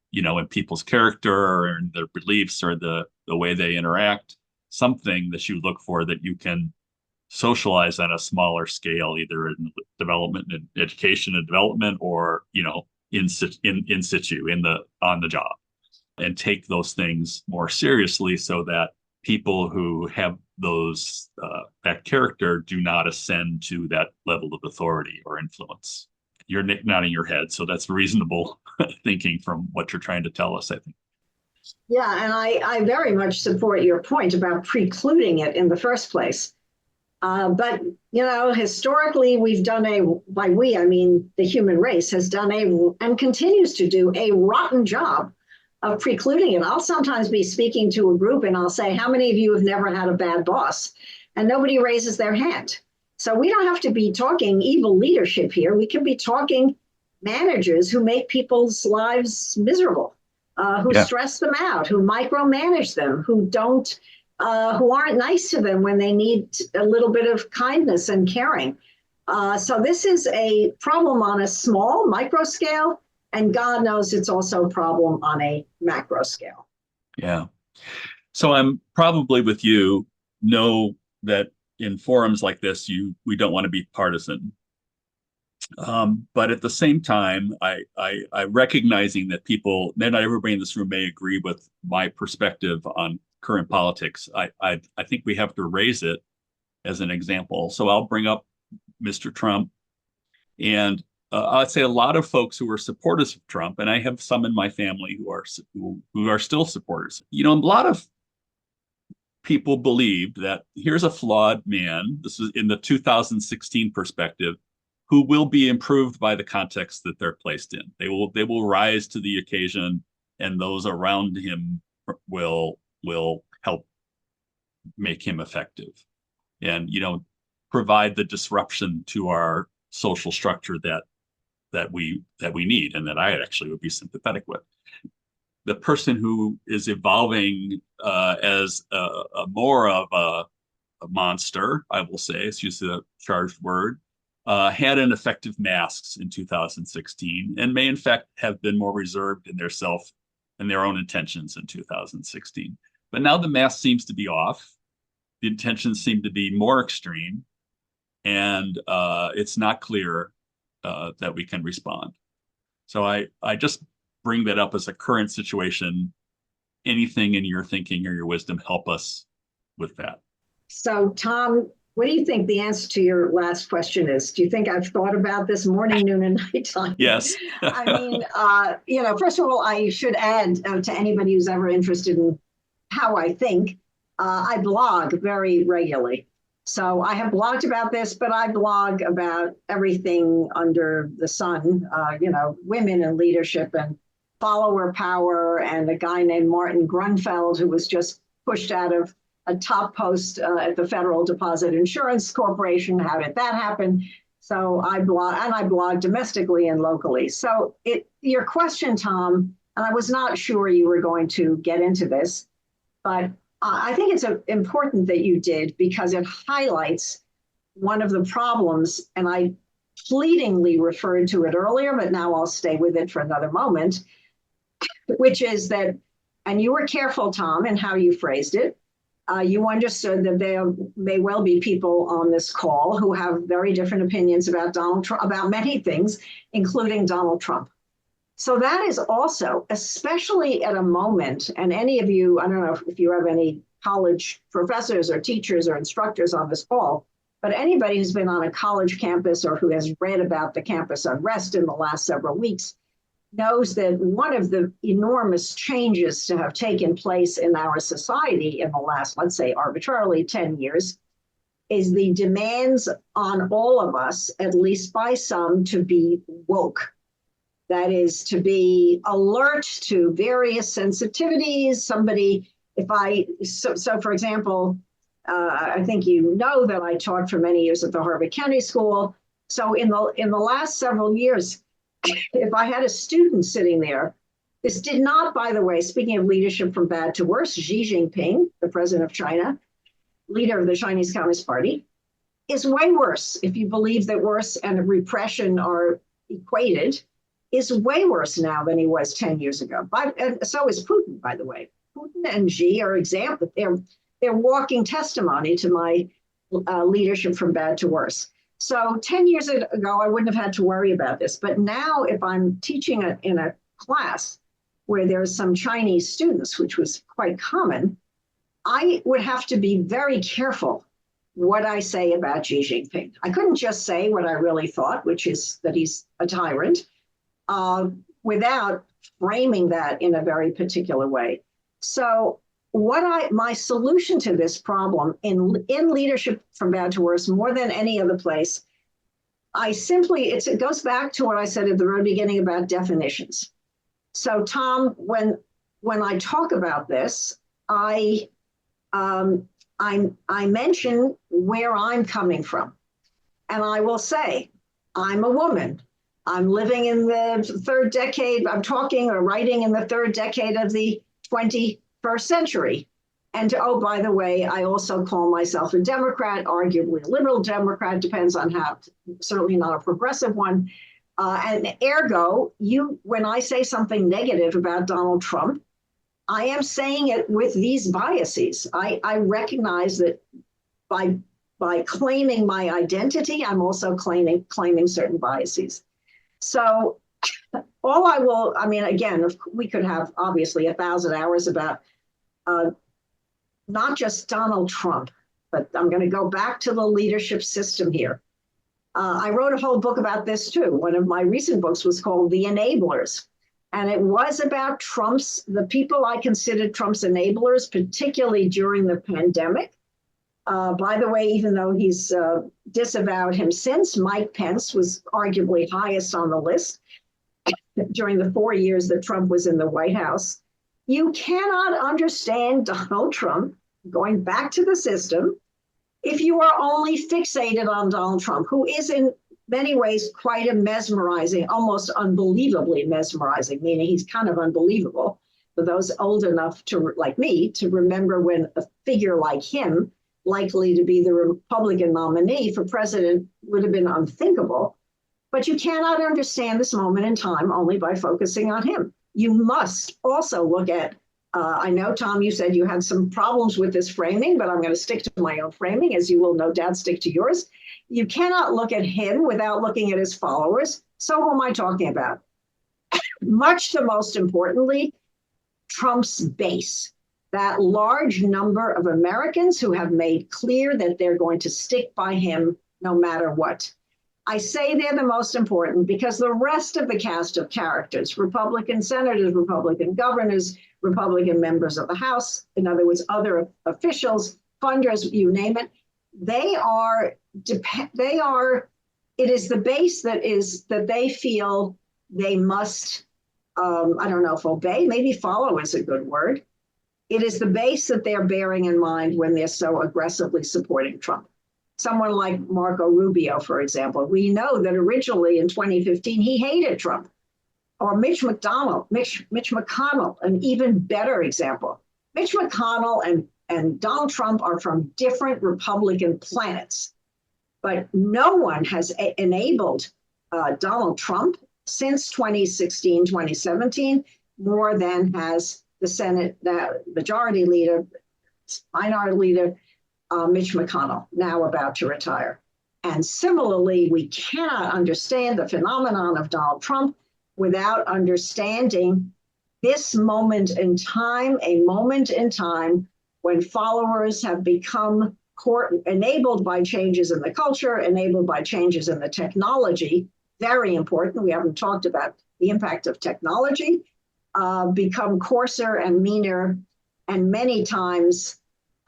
people's character or in their beliefs or the way they interact, something that you look for that you can socialize on a smaller scale, either in development and education and development, or, in situ on the job, and take those things more seriously so that people who have that character do not ascend to that level of authority or influence. You're nodding your head, so that's reasonable thinking from what you're trying to tell us, I think. Yeah, and I very much support your point about precluding it in the first place. But, historically, we've done by we, I mean, the human race has done and continues to do a rotten job of precluding it. I'll sometimes be speaking to a group and I'll say, how many of you have never had a bad boss? And nobody raises their hand. So we don't have to be talking evil leadership here. We can be talking managers who make people's lives miserable, who stress them out, who micromanage them, who aren't nice to them when they need a little bit of kindness and caring. So this is a problem on a small micro scale. And God knows it's also a problem on a macro scale. Yeah. So I'm probably with you, know that in forums like this, we don't want to be partisan. But at the same time, I recognizing that not everybody in this room may agree with my perspective on current politics. I think we have to raise it as an example. So I'll bring up Mr. Trump. And I'd say a lot of folks who are supporters of Trump, and I have some in my family who are still supporters. You know, a lot of people believed that here's a flawed man. This is in the 2016 perspective, who will be improved by the context that they're placed in. They will rise to the occasion, and those around him will help make him effective, and provide the disruption to our social structure that we need, and that I actually would be sympathetic with. The person who is evolving as more of a monster, I will say, it's used a charged word, had an effective masks in 2016, and may in fact have been more reserved in their own intentions in 2016. But now the mask seems to be off. The intentions seem to be more extreme, and it's not clear that we can respond. So I just bring that up as a current situation. Anything in your thinking or your wisdom help us with that? So, Tom, what do you think the answer to your last question is? Do you think I've thought about this morning, noon, and nighttime? Yes. I mean, first of all, I should add to anybody who's ever interested in how I think, I blog very regularly. So I have blogged about this, but I blog about everything under the sun, women in leadership and follower power, and a guy named Martin Grunfeld, who was just pushed out of a top post at the Federal Deposit Insurance Corporation. How did that happen? So I blog domestically and locally. So your question, Tom, and I was not sure you were going to get into this, but I think it's important that you did, because it highlights one of the problems, and I fleetingly referred to it earlier, but now I'll stay with it for another moment, which is that, and you were careful, Tom, in how you phrased it. You understood that there may well be people on this call who have very different opinions about Donald Trump, about many things, including Donald Trump. So that is also, especially at a moment, and any of you, I don't know if you have any college professors or teachers or instructors on this call, but anybody who's been on a college campus or who has read about the campus unrest in the last several weeks knows that one of the enormous changes to have taken place in our society in the last, let's say arbitrarily 10 years, is the demands on all of us, at least by some, to be woke. That is, to be alert to various sensitivities. So for example, I think you know that I taught for many years at the Harvard Kennedy School. So in the last several years, if I had a student sitting there, this did not, by the way, speaking of leadership from bad to worse, Xi Jinping, the president of China, leader of the Chinese Communist Party, is way worse. If you believe that worse and repression are equated, is way worse now than he was 10 years ago. And so is Putin, by the way. Putin and Xi are examples. They're walking testimony to my leadership from bad to worse. So 10 years ago, I wouldn't have had to worry about this. But now if I'm teaching in a class where there's some Chinese students, which was quite common, I would have to be very careful what I say about Xi Jinping. I couldn't just say what I really thought, which is that he's a tyrant, without framing that in a very particular way. So my solution to this problem in leadership from bad to worse, more than any other place, it goes back to what I said at the very beginning about definitions. So Tom, when I talk about this, I mention where I'm coming from. And I will say, I'm a woman. I'm living in the third decade. I'm talking or writing in the third decade of the 21st century. And oh, by the way, I also call myself a Democrat, arguably a liberal Democrat, depends on how, certainly not a progressive one. And ergo, when I say something negative about Donald Trump, I am saying it with these biases. I recognize that by claiming my identity, I'm also claiming certain biases. So again, we could have obviously 1,000 hours about not just Donald Trump, but I'm going to go back to the leadership system here. I wrote a whole book about this too. One of my recent books was called The Enablers. And it was about the people I considered Trump's enablers, particularly during the pandemic. By the way, even though he's disavowed him since, Mike Pence was arguably highest on the list during the 4 years that Trump was in the White House. You cannot understand Donald Trump, going back to the system, if you are only fixated on Donald Trump, who is in many ways quite a mesmerizing, almost unbelievably mesmerizing, meaning he's kind of unbelievable for those old enough to, like me, to remember when a figure like him, likely to be the Republican nominee for president, would have been unthinkable. But you cannot understand this moment in time only by focusing on him. You must also look at, I know, Tom, you said you had some problems with this framing, but I'm going to stick to my own framing, as you will no doubt stick to yours. You cannot look at him without looking at his followers. So who am I talking about? Much the most importantly, Trump's base, that large number of Americans who have made clear that they're going to stick by him no matter what. I say they're the most important because the rest of the cast of characters, Republican senators, Republican governors, Republican members of the House, in other words, other officials, funders, you name it, it is the base that they feel they must, I don't know if obey, maybe follow is a good word. It is the base that they're bearing in mind when they're so aggressively supporting Trump. Someone like Marco Rubio, for example, we know that originally in 2015, he hated Trump. Or Mitch McConnell, an even better example. Mitch McConnell and Donald Trump are from different Republican planets, but no one has enabled Donald Trump since 2016, 2017, more than has the Senate Majority Leader, Minority Leader, Mitch McConnell, now about to retire. And similarly, we cannot understand the phenomenon of Donald Trump without understanding this moment in time, a moment in time when followers have become enabled by changes in the culture, enabled by changes in the technology, very important. We haven't talked about the impact of technology, become coarser and meaner, and many times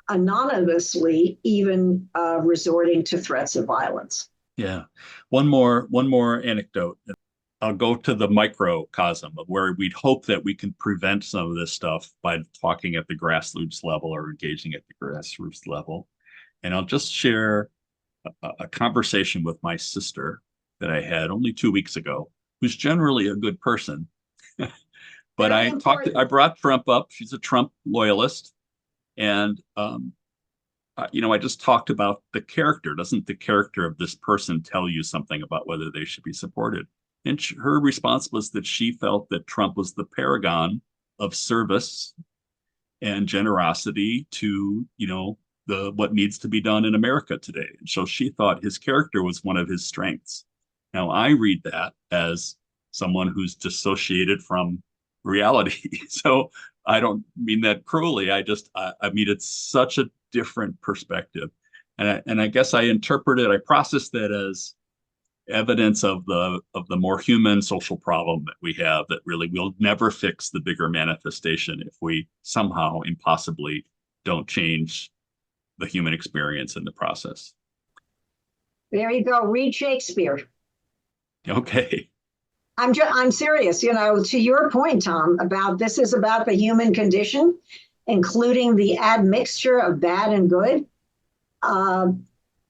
anonymously even resorting to threats of violence. Yeah. One more anecdote. I'll go to the microcosm of where we'd hope that we can prevent some of this stuff by talking at the grassroots level or engaging at the grassroots level. And I'll just share a conversation with my sister that I had only 2 weeks ago, who's generally a good person. But I brought Trump up. She's a Trump loyalist. And, I just talked about the character. Doesn't the character of this person tell you something about whether they should be supported? And her response was that she felt that Trump was the paragon of service and generosity to, what needs to be done in America today. And so she thought his character was one of his strengths. Now, I read that as someone who's dissociated from reality. So I don't mean that cruelly. I mean, it's such a different perspective. And I guess I process that as evidence of the more human social problem that we have, that really will never fix the bigger manifestation if we somehow impossibly don't change the human experience in the process. There you go. Read Shakespeare. Okay. I'm serious, to your point, Tom, this is about the human condition, including the admixture of bad and good.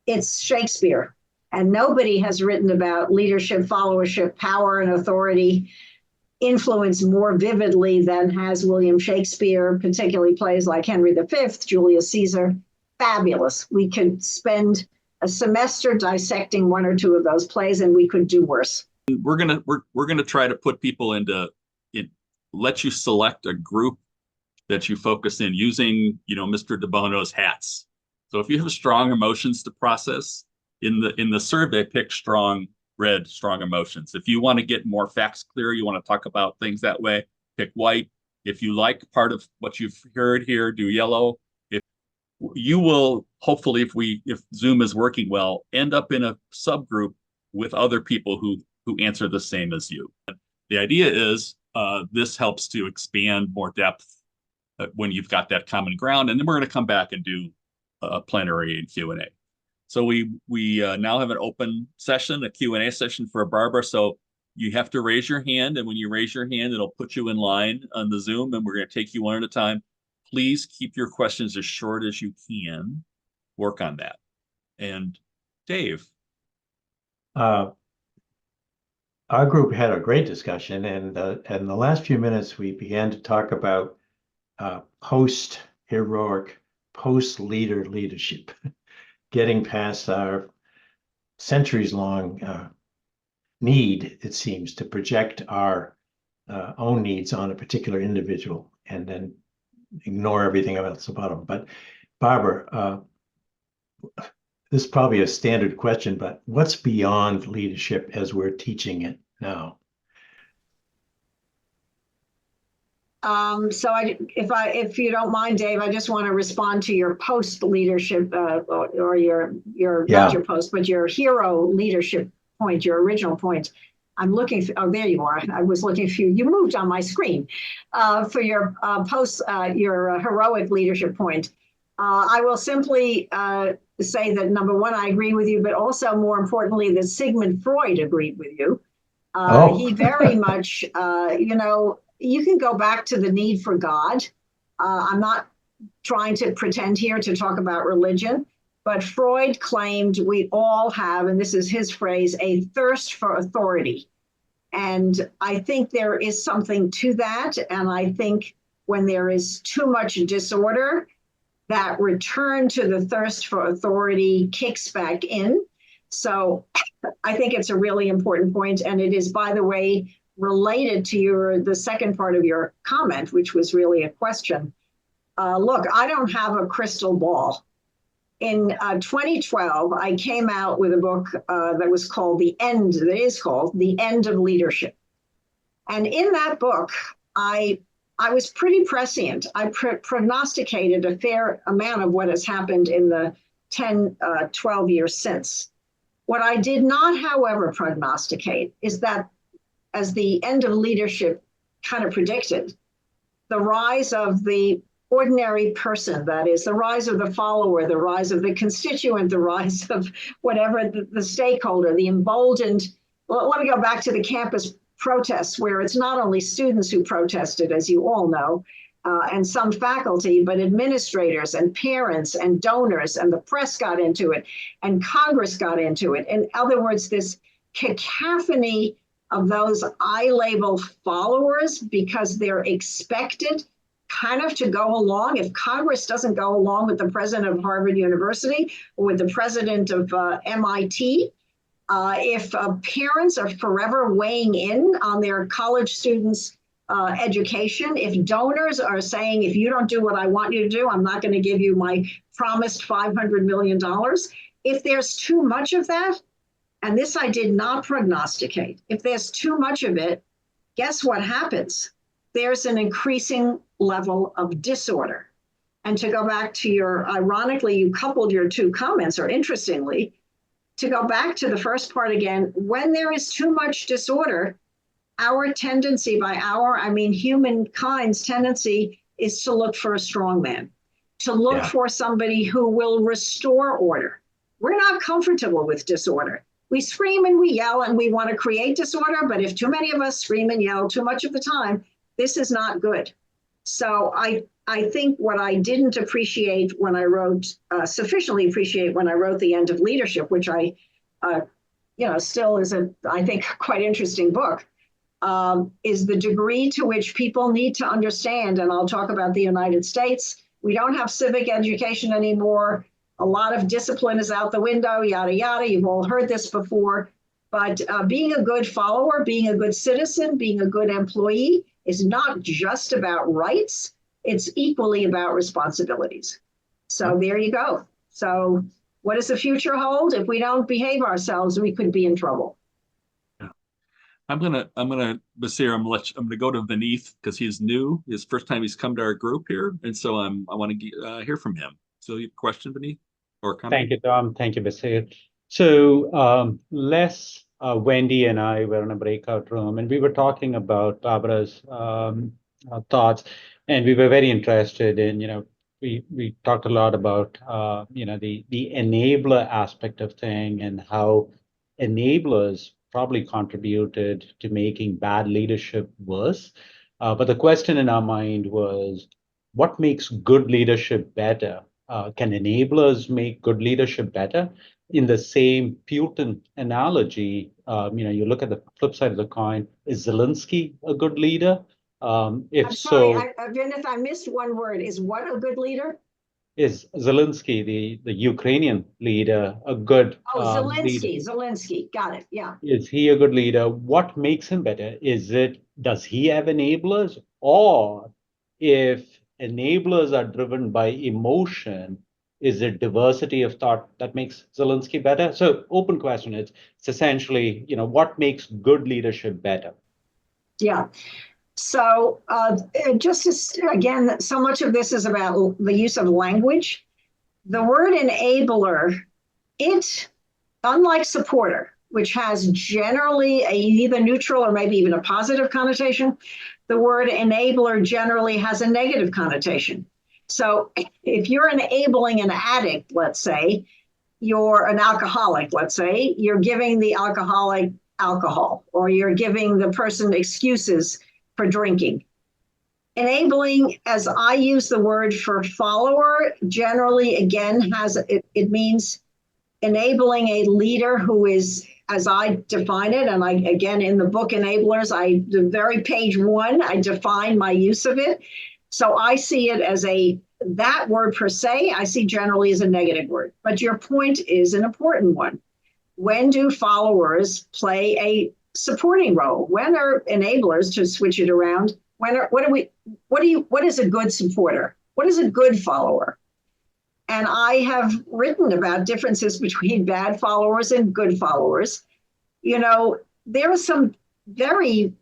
It's Shakespeare. And nobody has written about leadership, followership, power, and authority influence more vividly than has William Shakespeare, particularly plays like Henry V, Julius Caesar. Fabulous. We could spend a semester dissecting one or two of those plays, and we could do worse. We're gonna try to put people let you select a group that you focus in using, Mr. DeBono's hats. So if you have strong emotions to process, in the survey, pick strong emotions. If you want to get more facts clear, you want to talk about things that way, pick white. If you like part of what you've heard here, do yellow. If you will, hopefully, if Zoom is working well, end up in a subgroup with other people who answer the same as you. The idea is this helps to expand more depth when you've got that common ground, and then we're going to come back and do plenary and Q&A. So we now have an open session, a Q&A session for Barbara. So you have to raise your hand, and when you raise your hand, it'll put you in line on the Zoom, and we're going to take you one at a time. Please keep your questions as short as you can. Work on that. And Dave. Our group had a great discussion, and in the last few minutes, we began to talk about post-heroic, post-leader leadership, getting past our centuries-long need, it seems, to project our own needs on a particular individual and then ignore everything else about them. But Barbara, this is probably a standard question, but what's beyond leadership as we're teaching it now? So if you don't mind, Dave, I just want to respond to your post leadership or your not your post, but your hero leadership point, your original point. I'm looking for, oh, there you are. I was looking for you. You moved on my screen for your post, your heroic leadership point. I will simply say that, number one, I agree with you, but also more importantly, that Sigmund Freud agreed with you. He very much, you can go back to the need for God. I'm not trying to pretend here to talk about religion, but Freud claimed we all have, and this is his phrase, a thirst for authority. And I think there is something to that. And I think when there is too much disorder, that return to the thirst for authority kicks back in. So I think it's a really important point. And it is, by the way, related to the second part of your comment, which was really a question. Look, I don't have a crystal ball. In 2012, I came out with a book that is called The End of Leadership. And in that book, I was pretty prescient. I prognosticated a fair amount of what has happened in the 10, 12 years since. What I did not, however, prognosticate is that, as The End of Leadership kind of predicted, the rise of the ordinary person, that is, the rise of the follower, the rise of the constituent, the rise of whatever the stakeholder, the emboldened. Well, let me go back to the campus protests, where it's not only students who protested, as you all know, and some faculty, but administrators and parents and donors, and the press got into it, and Congress got into it. In other words, this cacophony of those I label followers, because they're expected kind of to go along. If Congress doesn't go along with the president of Harvard University or with the president of MIT, if parents are forever weighing in on their college students' education, if donors are saying, if you don't do what I want you to do, I'm not going to give you my promised $500 million. If there's too much of that, and this I did not prognosticate, if there's too much of it, guess what happens? There's an increasing level of disorder. And to go back to ironically, you coupled your two comments, or interestingly, to go back to the first part again, when there is too much disorder, our tendency, I mean humankind's tendency, is to look for a strong man, to look for somebody who will restore order. We're not comfortable with disorder. We scream and we yell and we want to create disorder, but if too many of us scream and yell too much of the time, this is not good. So I think what I didn't appreciate when I wrote, sufficiently appreciate when I wrote The End of Leadership, which I, still is I think, quite interesting book, is the degree to which people need to understand, and I'll talk about the United States. We don't have civic education anymore. A lot of discipline is out the window, yada, yada. You've all heard this before. But being a good follower, being a good citizen, being a good employee is not just about rights. It's equally about responsibilities. So there you go. So what does the future hold? If we don't behave ourselves, we could be in trouble. I'm gonna Basir, I'm gonna go to Vineeth because he's new. His first time he's come to our group here, and so I want to hear from him. So, your question, Vineeth, or comment? Thank you, Tom. Thank you, Basir. So Les, Wendy, and I were in a breakout room, and we were talking about Barbara's thoughts, and we were very interested in, we talked a lot about, the enabler aspect of thing and how enablers probably contributed to making bad leadership worse. But the question in our mind was, what makes good leadership better? Can enablers make good leadership better? In the same Putin analogy, you look at the flip side of the coin, is Zelensky a good leader? If I'm sorry, so, Vinith, I missed one word. Is what a good leader? is Zelensky, the Ukrainian leader, a good Oh, leader? Zelensky. Got it. Yeah. Is he a good leader? What makes him better? Does he have enablers? Or if enablers are driven by emotion, is it diversity of thought that makes Zelensky better? So open question. It's essentially, what makes good leadership better? Yeah. So just as, again, so much of this is about the use of language. The word enabler, unlike supporter, which has generally a either neutral or maybe even a positive connotation, the word enabler generally has a negative connotation. So if you're enabling an addict, let's say, you're an alcoholic, let's say, you're giving the alcoholic alcohol, or you're giving the person excuses for drinking. Enabling, as I use the word for follower, generally, again, it means enabling a leader who is, as I define it, and I, again, in the book Enablers, the very page 1, I define my use of it. So I see it as that word per se, I see generally as a negative word. But your point is an important one. When do followers play a supporting role? When are enablers, to switch it around, what is a good supporter? What is a good follower? And I have written about differences between bad followers and good followers. There are some very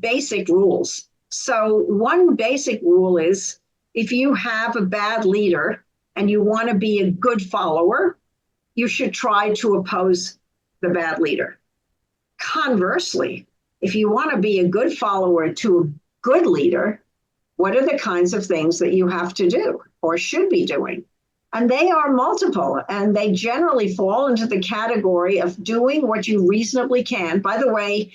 basic rules. So one basic rule is, if you have a bad leader and you want to be a good follower, you should try to oppose the bad leader. Conversely, if you want to be a good follower to a good leader, what are the kinds of things that you have to do or should be doing? And they are multiple, and they generally fall into the category of doing what you reasonably can. By the way,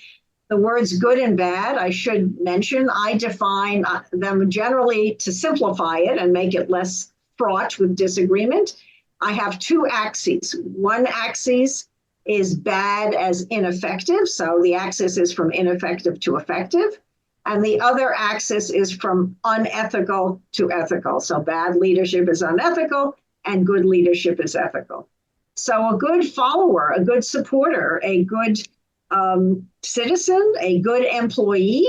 the words good and bad, I should mention, I define them generally, to simplify it and make it less fraught with disagreement. I have 2 axes. One axis is bad as ineffective. So the axis is from ineffective to effective. And the other axis is from unethical to ethical. So bad leadership is unethical and good leadership is ethical. So a good follower, a good supporter, a good citizen, a good employee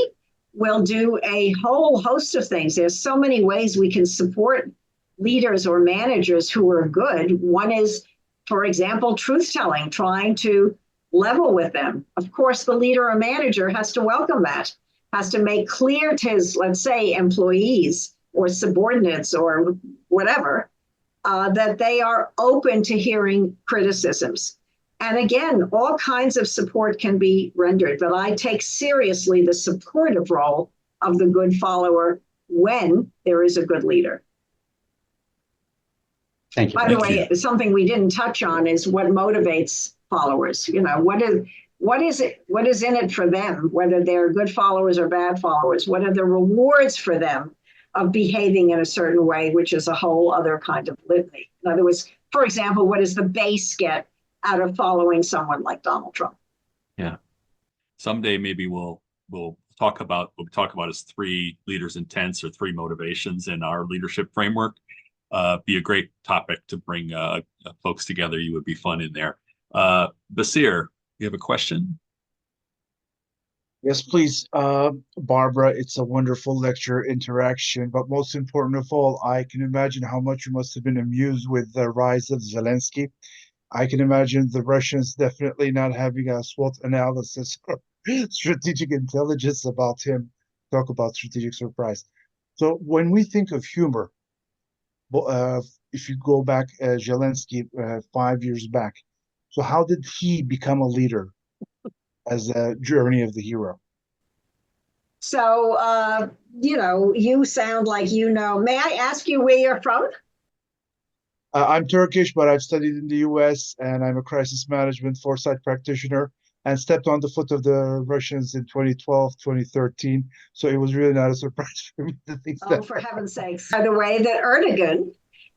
will do a whole host of things. There's so many ways we can support leaders or managers who are good. One is, for example, truth-telling, trying to level with them. Of course, the leader or manager has to welcome that, has to make clear to his, let's say, employees or subordinates or whatever, that they are open to hearing criticisms. And again, all kinds of support can be rendered, but I take seriously the supportive role of the good follower when there is a good leader. Thank you. By the way, something we didn't touch on is what motivates followers. What is in it for them, whether they're good followers or bad followers? What are the rewards for them of behaving in a certain way, which is a whole other kind of litany. In other words, for example, what does the base get out of following someone like Donald Trump? Yeah. Someday maybe we'll talk about as 3 leaders' intents or 3 motivations in our leadership framework. Be a great topic to bring folks together. You would be fun in there. Basir, you have a question? Yes, please. Barbara, it's a wonderful lecture interaction, but most important of all, I can imagine how much you must have been amused with the rise of Zelensky. I can imagine the Russians definitely not having a SWOT analysis or strategic intelligence about him. Talk about strategic surprise. So when we think of humor, if you go back Zelensky 5 years back, So how did he become a leader as a journey of the hero? So, you sound like you know. May I ask you where you're from? I'm Turkish, but I've studied in the US and I'm a crisis management foresight practitioner and stepped on the foot of the Russians in 2012, 2013. So it was really not a surprise for me to think Oh, that. for heaven's sakes. By the way, that Erdogan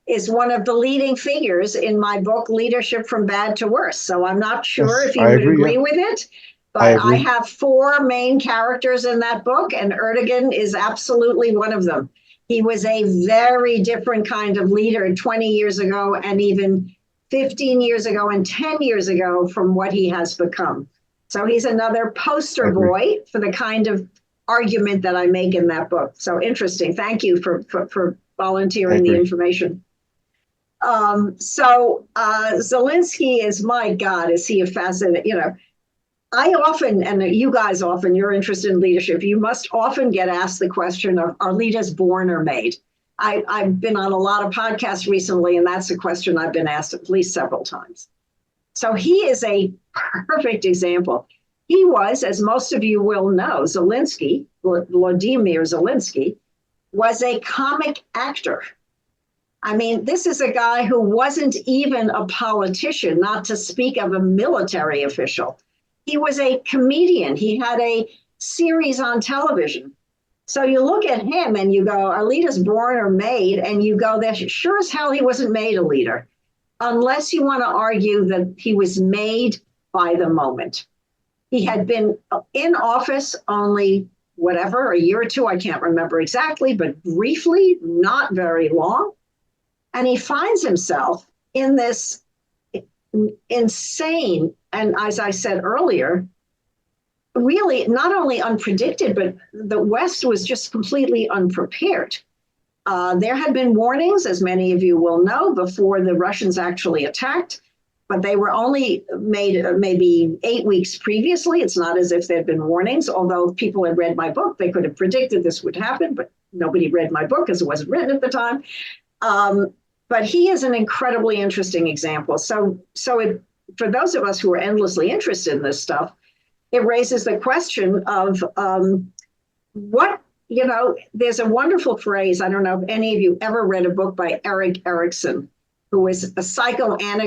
is one of the leading figures in my book, Leadership from Bad to Worse. So I'm not sure Yes, if you I would agree. agree Yeah, with it, I but I agree. have 4 main characters in that book, and Erdogan is absolutely one of them. He was a very different kind of leader 20 years ago, and even 15 years ago, and 10 years ago from what he has become. So he's another I poster agree. boy for the kind of argument that I make in that book. So interesting. Thank you for I volunteering the agree. information. Zelensky is, my God, is he a fascinating, I often, and you guys often, you're interested in leadership, you must often get asked the question of, are leaders born or made? I've been on a lot of podcasts recently, and that's a question I've been asked at least several times. So he is a perfect example. He was, as most of you will know, Zelensky, Vladimir Zelensky, was a comic actor. I mean, this is a guy who wasn't even a politician, not to speak of a military official. He was a comedian. He had a series on television. So you look at him and you go, are leaders born or made? And you go, that sure as hell he wasn't made a leader, unless you want to argue that he was made by the moment. He had been in office only whatever, a year or two, I can't remember exactly, but briefly, not very long. And he finds himself in this insane, and as I said earlier, really not only unpredicted, but the West was just completely unprepared. There had been warnings, as many of you will know, before the Russians actually attacked, but they were only made maybe 8 weeks previously. It's not as if there had been warnings, although people had read my book, they could have predicted this would happen, but nobody read my book because it wasn't written at the time. But he is an incredibly interesting example. So for those of us who are endlessly interested in this stuff, it raises the question of what, there's a wonderful phrase. I don't know if any of you ever read a book by Erik Erikson, who is a and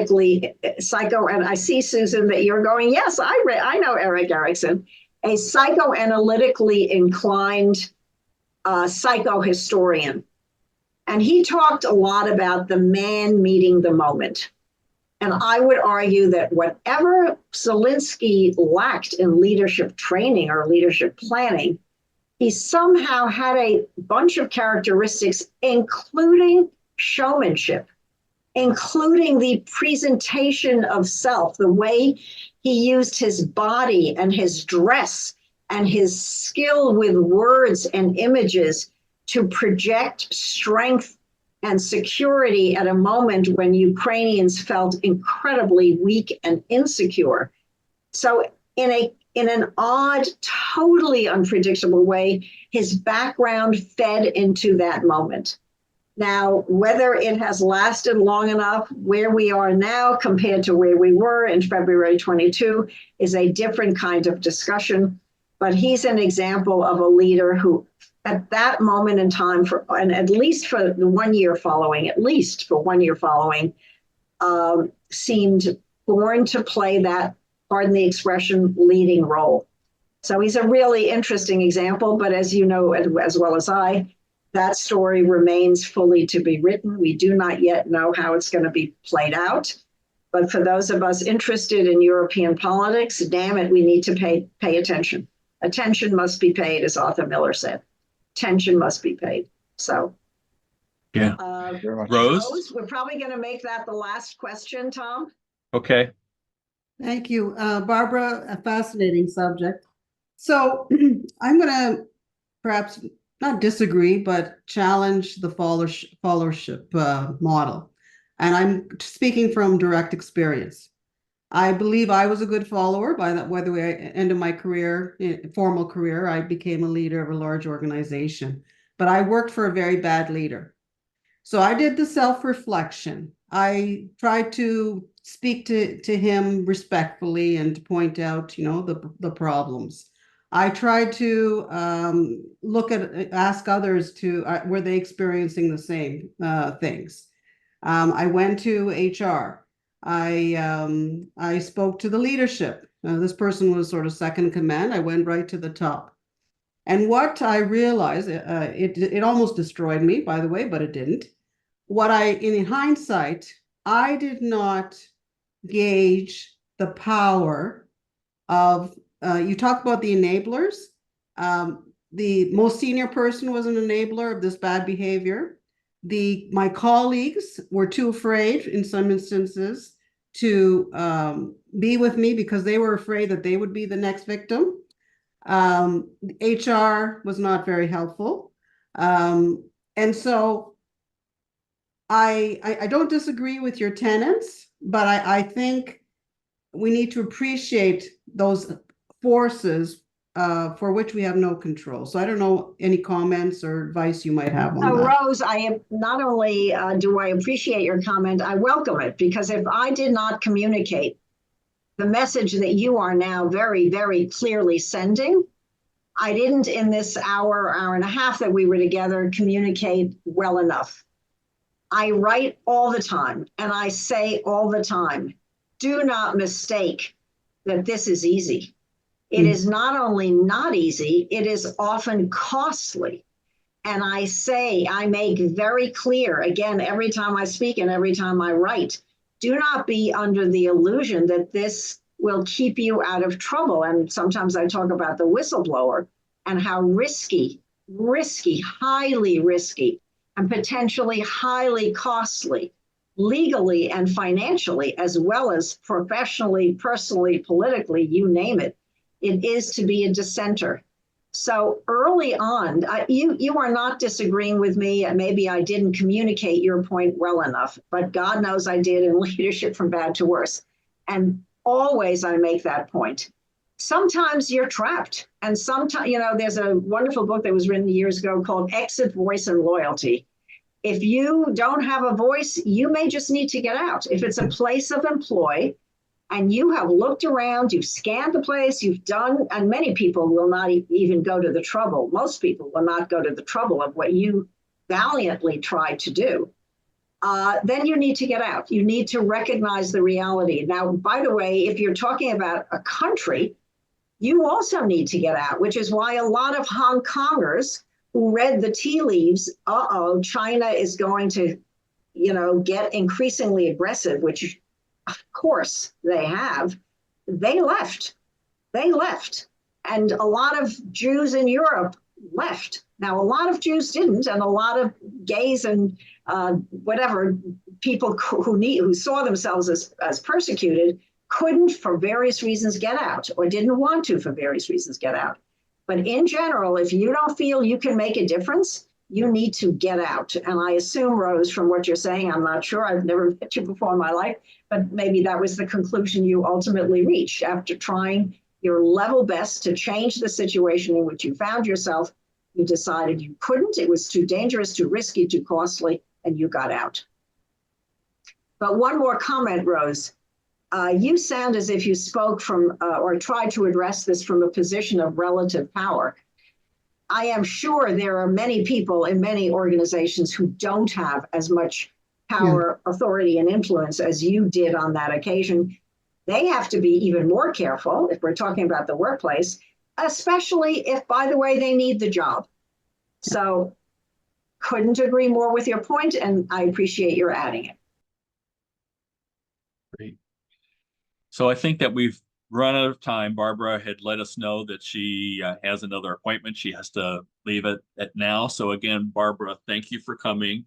I see, Susan, that you're going, yes, I know Erik Erikson, a psychoanalytically inclined psychohistorian. And he talked a lot about the man meeting the moment. And I would argue that whatever Zelensky lacked in leadership training or leadership planning, he somehow had a bunch of characteristics, including showmanship, including the presentation of self, the way he used his body and his dress and his skill with words and images to project strength and security at a moment when Ukrainians felt incredibly weak and insecure. So in an odd, totally unpredictable way, his background fed into that moment. Now, whether it has lasted long enough, where we are now compared to where we were in February 22 is a different kind of discussion. But he's an example of a leader who, at that moment in time, and at least for the 1 year following, seemed born to play that, pardon the expression, leading role. So he's a really interesting example, but as you know, as well as I, that story remains fully to be written. We do not yet know how it's going to be played out. But for those of us interested in European politics, damn it, we need to pay attention. Attention must be paid, as Arthur Miller said. Attention must be paid. So, Yeah. Very much. Rose? we're probably going to make that the last question, Tom. Okay. Thank you, Barbara, a fascinating subject. So I'm going to perhaps not disagree, but challenge the followership model. And I'm speaking from direct experience. I believe I was a good follower by the end of my career, formal career. I became a leader of a large organization, but I worked for a very bad leader. So I did the self-reflection I tried to speak to him respectfully and to point out, the problems. I tried to ask others were they experiencing the same things. I went to HR. I spoke to the leadership. This person was sort of second in command. I went right to the top. And what I realized, it almost destroyed me, by the way, but it didn't. In hindsight, I did not gauge the power of, you talk about the enablers. The most senior person was an enabler of this bad behavior. My colleagues were too afraid in some instances to be with me because they were afraid that they would be the next victim. HR was not very helpful. And so I don't disagree with your tenants, but I think we need to appreciate those forces for which we have no control. So I don't know any comments or advice you might have on that. Rose, I am not only do I appreciate your comment, I welcome it, because if I did not communicate the message that you are now very, very clearly sending, I didn't in this hour and a half that we were together communicate well enough. I write all the time and I say all the time, do not mistake that this is easy. It is not only not easy, it is often costly. And I make very clear, again, every time I speak and every time I write, do not be under the illusion that this will keep you out of trouble. And sometimes I talk about the whistleblower and how risky, highly risky, and potentially highly costly, legally and financially, as well as professionally, personally, politically, you name it, it is to be a dissenter. So early on, you are not disagreeing with me, and maybe I didn't communicate your point well enough, but God knows I did in leadership from bad to worse. And always I make that point. Sometimes you're trapped. And sometimes, there's a wonderful book that was written years ago called Exit, Voice, and Loyalty. If you don't have a voice, you may just need to get out. If it's a place of employ, and you have looked around, you've scanned the place, you've done, and many people will not even go to the trouble. Most people will not go to the trouble of what you valiantly tried to do. Then you need to get out. You need to recognize the reality. Now, by the way, if you're talking about a country, you also need to get out, which is why a lot of Hong Kongers who read the tea leaves, China is going to, get increasingly aggressive, which of course they have, they left. And a lot of Jews in Europe left. Now, a lot of Jews didn't, and a lot of gays and people who saw themselves as persecuted couldn't, for various reasons, get out, or didn't want to, for various reasons, get out. But in general, if you don't feel you can make a difference, you need to get out. And I assume, Rose, from what you're saying, I'm not sure, I've never met you before in my life, but maybe that was the conclusion you ultimately reached after trying your level best to change the situation in which you found yourself. You decided you couldn't, it was too dangerous, too risky, too costly, and you got out. But one more comment, Rose. You sound as if you spoke from or tried to address this from a position of relative power. I am sure there are many people in many organizations who don't have as much power, authority, and influence as you did on that occasion. They have to be even more careful if we're talking about the workplace, especially if, by the way, they need the job. So couldn't agree more with your point, and I appreciate your adding it. Great. So I think that we've run out of time. Barbara had let us know that she has another appointment. She has to leave it at now. So again, Barbara, thank you for coming.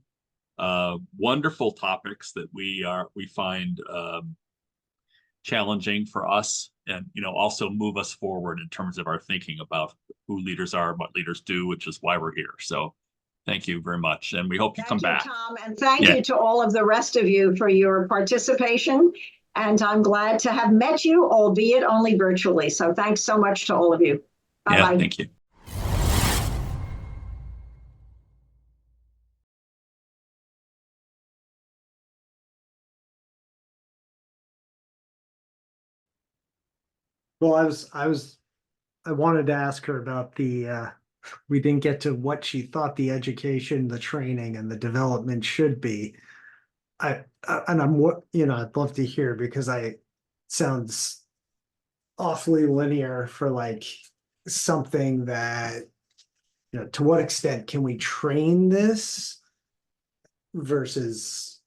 Wonderful topics that we find challenging for us, and also move us forward in terms of our thinking about who leaders are, what leaders do, which is why we're here. So thank you very much, and we hope you come back. Tom, and thank you to all of the rest of you for your participation. And I'm glad to have met you, albeit only virtually. So thanks so much to all of you. Bye-bye. Yeah, thank you. Well, I wanted to ask her about we didn't get to what she thought the education, the training and the development should be. And I'd love to hear because sounds awfully linear for like something that, to what extent can we train this versus,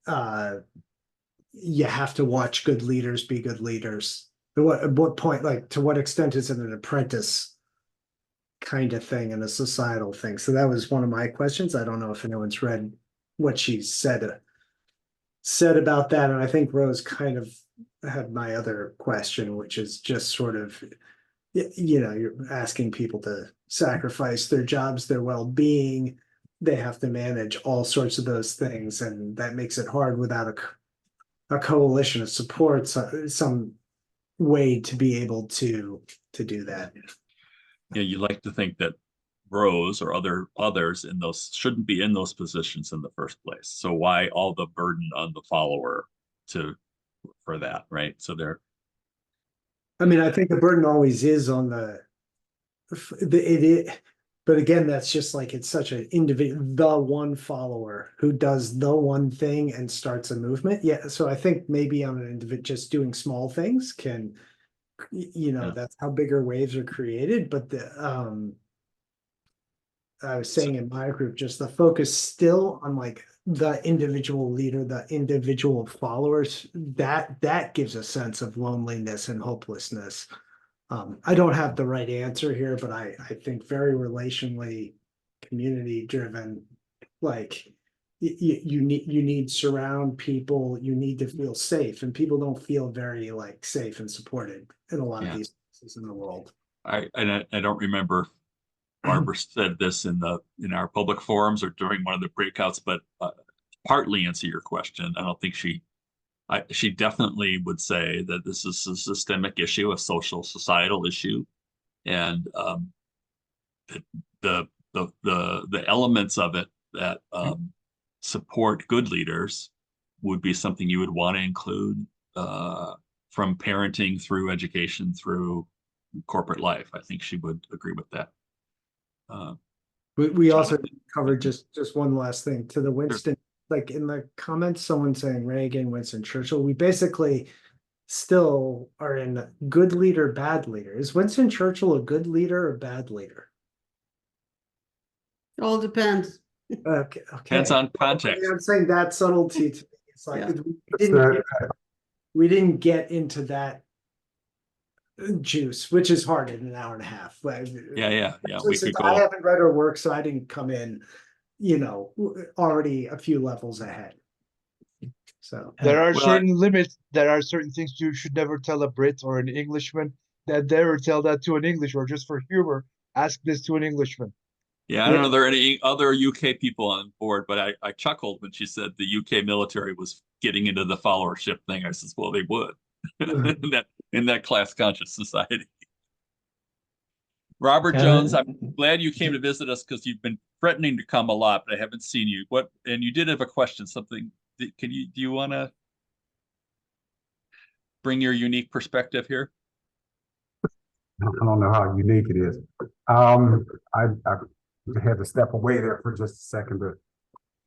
you have to watch good leaders be good leaders. At what point, like, to what extent is it an apprentice kind of thing and a societal thing? So that was one of my questions. I don't know if anyone's read what she said about that. And I think Rose kind of had my other question, which is just sort of, you're asking people to sacrifice their jobs, their well-being. They have to manage all sorts of those things, and that makes it hard without a coalition of support, some way to be able to do that. Yeah, you like to think that Rose or others in those shouldn't be in those positions in the first place. So why all the burden on the follower for that, right? So I mean, I think the burden always is on but again, that's just like, it's such an individual, the one follower who does the one thing and starts a movement. Yeah, so I think maybe on an individual, just doing small things can, Yeah. that's how bigger waves are created. But I was saying in my group, just the focus still on like the individual leader, the individual followers, that gives a sense of loneliness and hopelessness. I don't have the right answer here, but I think very relationally, community driven, like you need surround people, you need to feel safe, and people don't feel very like safe and supported in a lot of these places in the world. I don't remember Barbara said this in our public forums or during one of the breakouts, but partly answer your question. I don't think she definitely would say that this is a systemic issue, a social societal issue, and the elements of it that support good leaders would be something you would want to include from parenting through education through corporate life. I think she would agree with that. We also covered just one last thing to the Winston, like in the comments, someone saying Reagan, Winston Churchill, we basically still are in good leader, bad leader. Is Winston Churchill a good leader or bad leader? It all depends. Okay. Depends on context. I'm saying that subtlety to me. It's like Yeah. we didn't get into that juice, which is hard in an hour and a half. Yeah. So since I haven't read her work, so I didn't come in, already a few levels ahead. So There are certain limits. There are certain things you should never tell a Brit or an Englishman. That never tell that to an English, or just for humor, ask this to an Englishman. Yeah, I don't know if there are any other UK people on board, but I chuckled when she said the UK military was getting into the followership thing. I says, well, they would in that class conscious society. Robert Jones, I'm glad you came to visit us because you've been threatening to come a lot, but I haven't seen you. And you did have a question, something. Do you want to bring your unique perspective here? I don't know how unique it is. I had to step away there for just a second to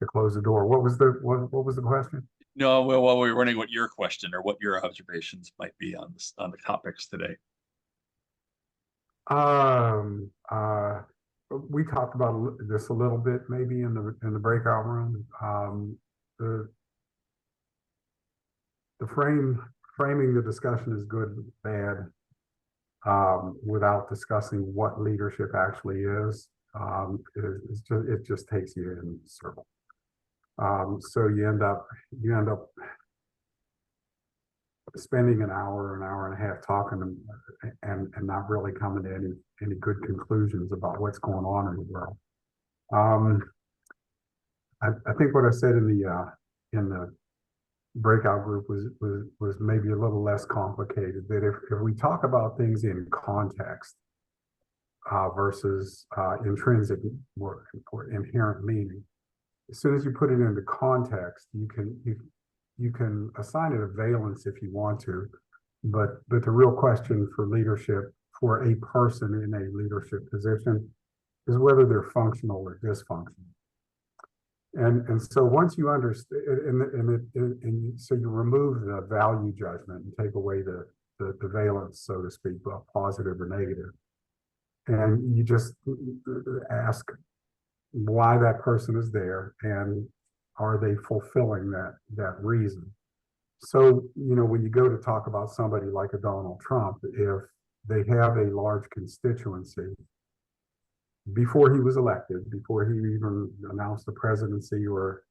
close the door. What was the question? No, well, we were wondering what your question or what your observations might be on the topics today. We talked about this a little bit, maybe in the breakout room. The framing the discussion as good, bad, without discussing what leadership actually is, it just takes you in a circle. So you end up spending an hour and a half talking and not really coming to any good conclusions about what's going on in the world. I think what I said in the breakout group was maybe a little less complicated. That if we talk about things in context versus intrinsic or inherent meaning, as soon as you put it into context, you can assign it a valence if you want to, But the real question for leadership, for a person in a leadership position, is whether they're functional or dysfunctional. And so once you understand, and so you remove the value judgment and take away the valence, so to speak, positive or negative, and you just ask why that person is there and are they fulfilling that reason. So, when you go to talk about somebody like a Donald Trump, if they have a large constituency, before he was elected, before he even announced the presidency or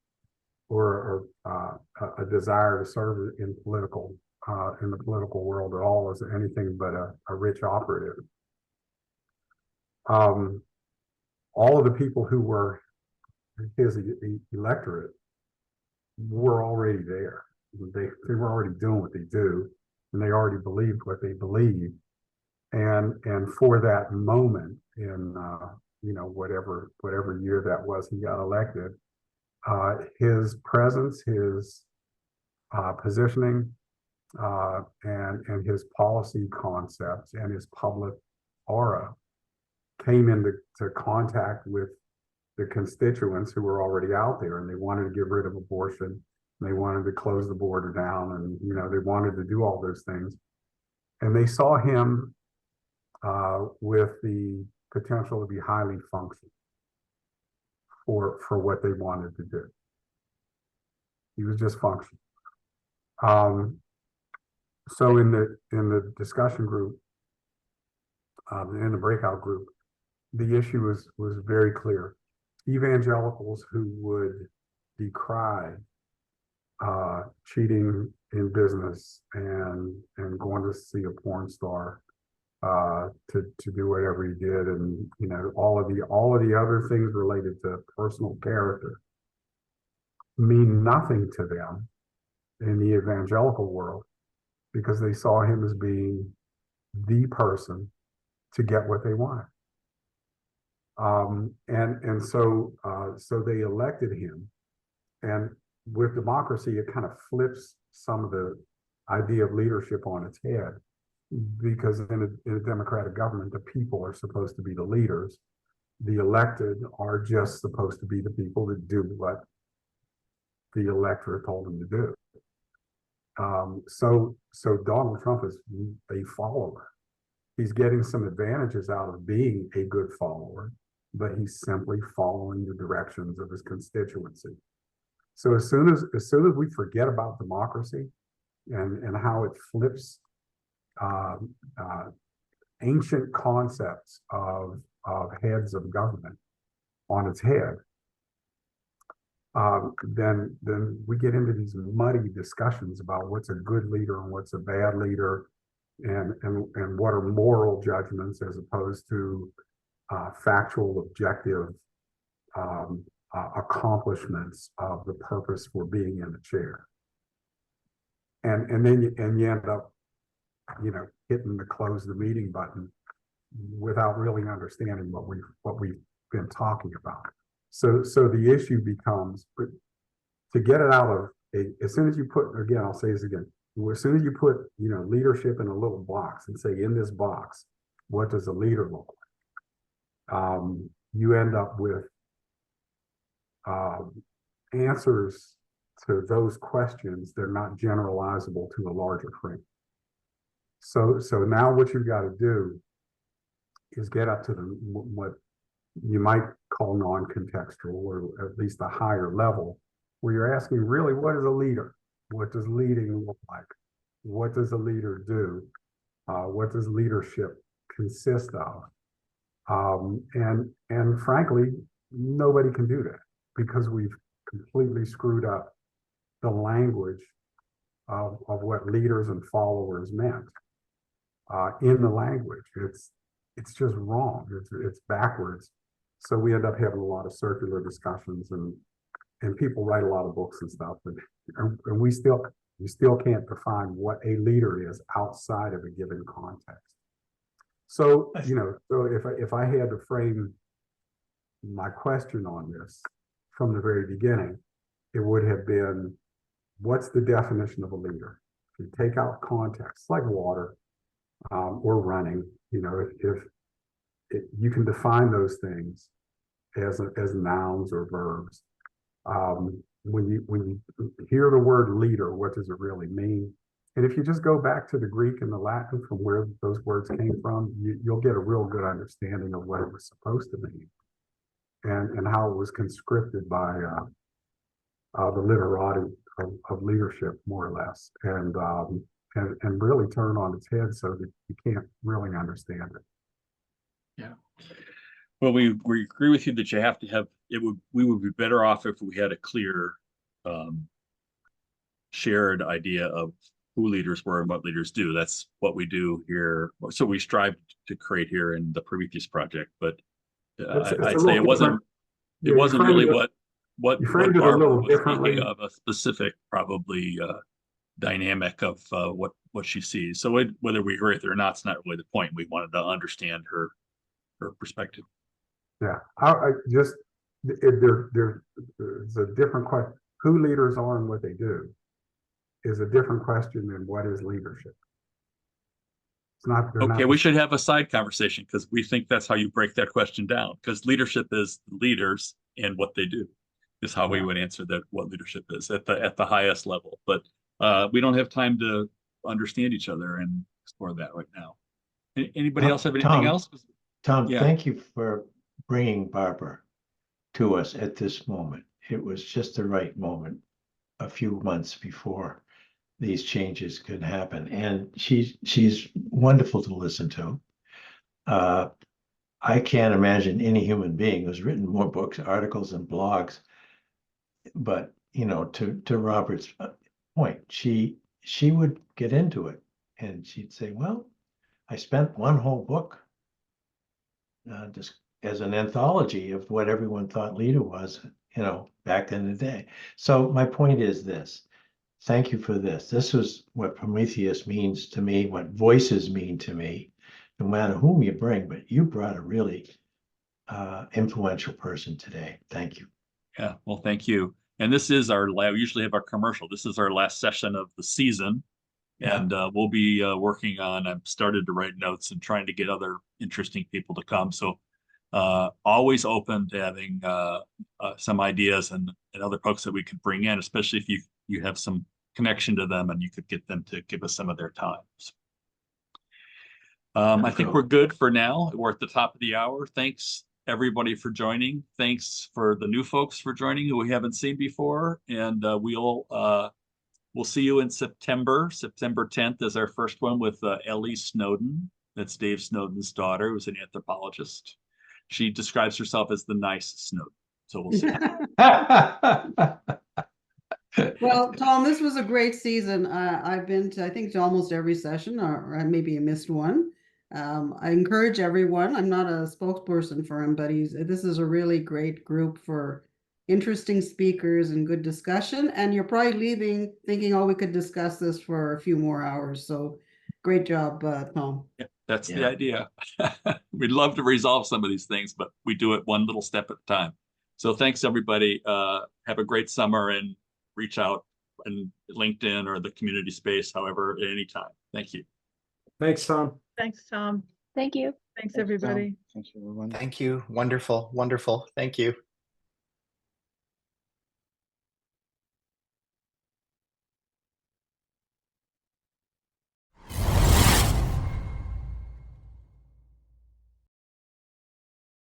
a desire to serve in the political world at all as anything but a rich operative. All of the people who were his electorate were already there. They were already doing what they do, and they already believed what they believed. And for that moment in whatever year that was, he got elected. His presence, his positioning, and his policy concepts and his public aura came into contact with the constituents who were already out there, and they wanted to get rid of abortion. They wanted to close the border down, and they wanted to do all those things. And they saw him with the potential to be highly functional for what they wanted to do. He was just functional. So in the discussion group, in the breakout group, the issue was very clear. Evangelicals who would decry cheating in business and going to see a porn star to do whatever he did, and all of the other things related to personal character mean nothing to them in the evangelical world, because they saw him as being the person to get what they wanted. So they elected him. And with democracy, it kind of flips some of the idea of leadership on its head, because in a democratic government, the people are supposed to be the leaders. The elected are just supposed to be the people that do what the electorate told them to do. So Donald Trump is a follower. He's getting some advantages out of being a good follower, but he's simply following the directions of his constituency. So as soon as we forget about democracy and how it flips ancient concepts of heads of government on its head, then we get into these muddy discussions about what's a good leader and what's a bad leader, and what are moral judgments as opposed to factual, objective accomplishments of the purpose for being in the chair. And then you end up, hitting the close the meeting button without really understanding what we've been talking about. So the issue becomes, to get it out of as soon as you put, again, I'll say this again, as soon as you put, leadership in a little box and say, in this box, what does a leader look like? You end up with answers to those questions. They're not generalizable to a larger frame. So now what you've got to do is get up to what you might call non-contextual, or at least a higher level, where you're asking, really, what is a leader? What does leading look like? What does a leader do? What does leadership consist of? And frankly, nobody can do that, because we've completely screwed up the language of what leaders and followers meant. In the language, it's just wrong. It's backwards. So we end up having a lot of circular discussions, and people write a lot of books and stuff, and we still can't define what a leader is outside of a given context. So so if I had to frame my question on this from the very beginning, it would have been, what's the definition of a leader? you take out context, like water or running, you know, if you can define those things as nouns or verbs. When you hear the word leader, what does it really mean? And if you just go back to the Greek and the Latin from where those words came from, you'll get a real good understanding of what it was supposed to mean and how it was conscripted by the literati of leadership, more or less, and really turn on its head so that you can't really understand it. Yeah. Well, we agree with you that you have to have it. We would be better off if we had a clear, shared idea of who leaders were and what leaders do. That's what we do here. So we strive to create here in the Prometheus project. But I'd say it wasn't. It wasn't really what Barbara was thinking of, a specific probably dynamic of what she sees. So whether we agree with it or not, it's not really the point. We wanted to understand her perspective. Yeah, there's a different question. Who leaders are and what they do is a different question than what is leadership. It's not. Okay, we should have a side conversation because we think that's how you break that question down. Because leadership is leaders and what they do is how we would answer that. What leadership is at the highest level, but we don't have time to understand each other and explore that right now. Anybody else have anything else? Tom, thank you for bringing Barbara to us at this moment. It was just the right moment a few months before these changes could happen. And she's wonderful to listen to. I can't imagine any human being who's written more books, articles, and blogs. But, you know, to Robert's point, she would get into it and she'd say, well, I spent one whole book just as an anthology of what everyone thought leader was, you know, back in the day. So my point is this. Thank you for this. This is what Prometheus means to me, what voices mean to me, no matter whom you bring, but you brought a really influential person today. Thank you. Yeah, well, thank you. And this is we usually have our commercial. This is our last session of the season. And we'll be working on, I've started to write notes and trying to get other interesting people to come. So always open to having some ideas and other folks that we could bring in, especially if you have some connection to them and you could get them to give us some of their times. I think we're good for now. We're at the top of the hour. Thanks everybody for joining. Thanks for the new folks for joining who we haven't seen before. And we'll see you in September. September 10th is our first one with Ellie Snowden. That's Dave Snowden's daughter, who's an anthropologist. She describes herself as the nice Snowden. So we'll see. Well, Tom, this was a great season. I've been to, I think, to almost every session, or maybe I missed one. I encourage everyone. I'm not a spokesperson for him, but this is a really great group for interesting speakers and good discussion. And you're probably leaving thinking, oh, we could discuss this for a few more hours. So great job, Tom. Yeah, that's the idea. We'd love to resolve some of these things, but we do it one little step at a time. So thanks, everybody. Have a great summer and reach out on LinkedIn or the community space, however, at any time. Thank you. Thanks, Tom. Thanks, Tom. Thank you. Thanks, everybody. Thank you, everyone. Thank you. Wonderful. Wonderful. Thank you.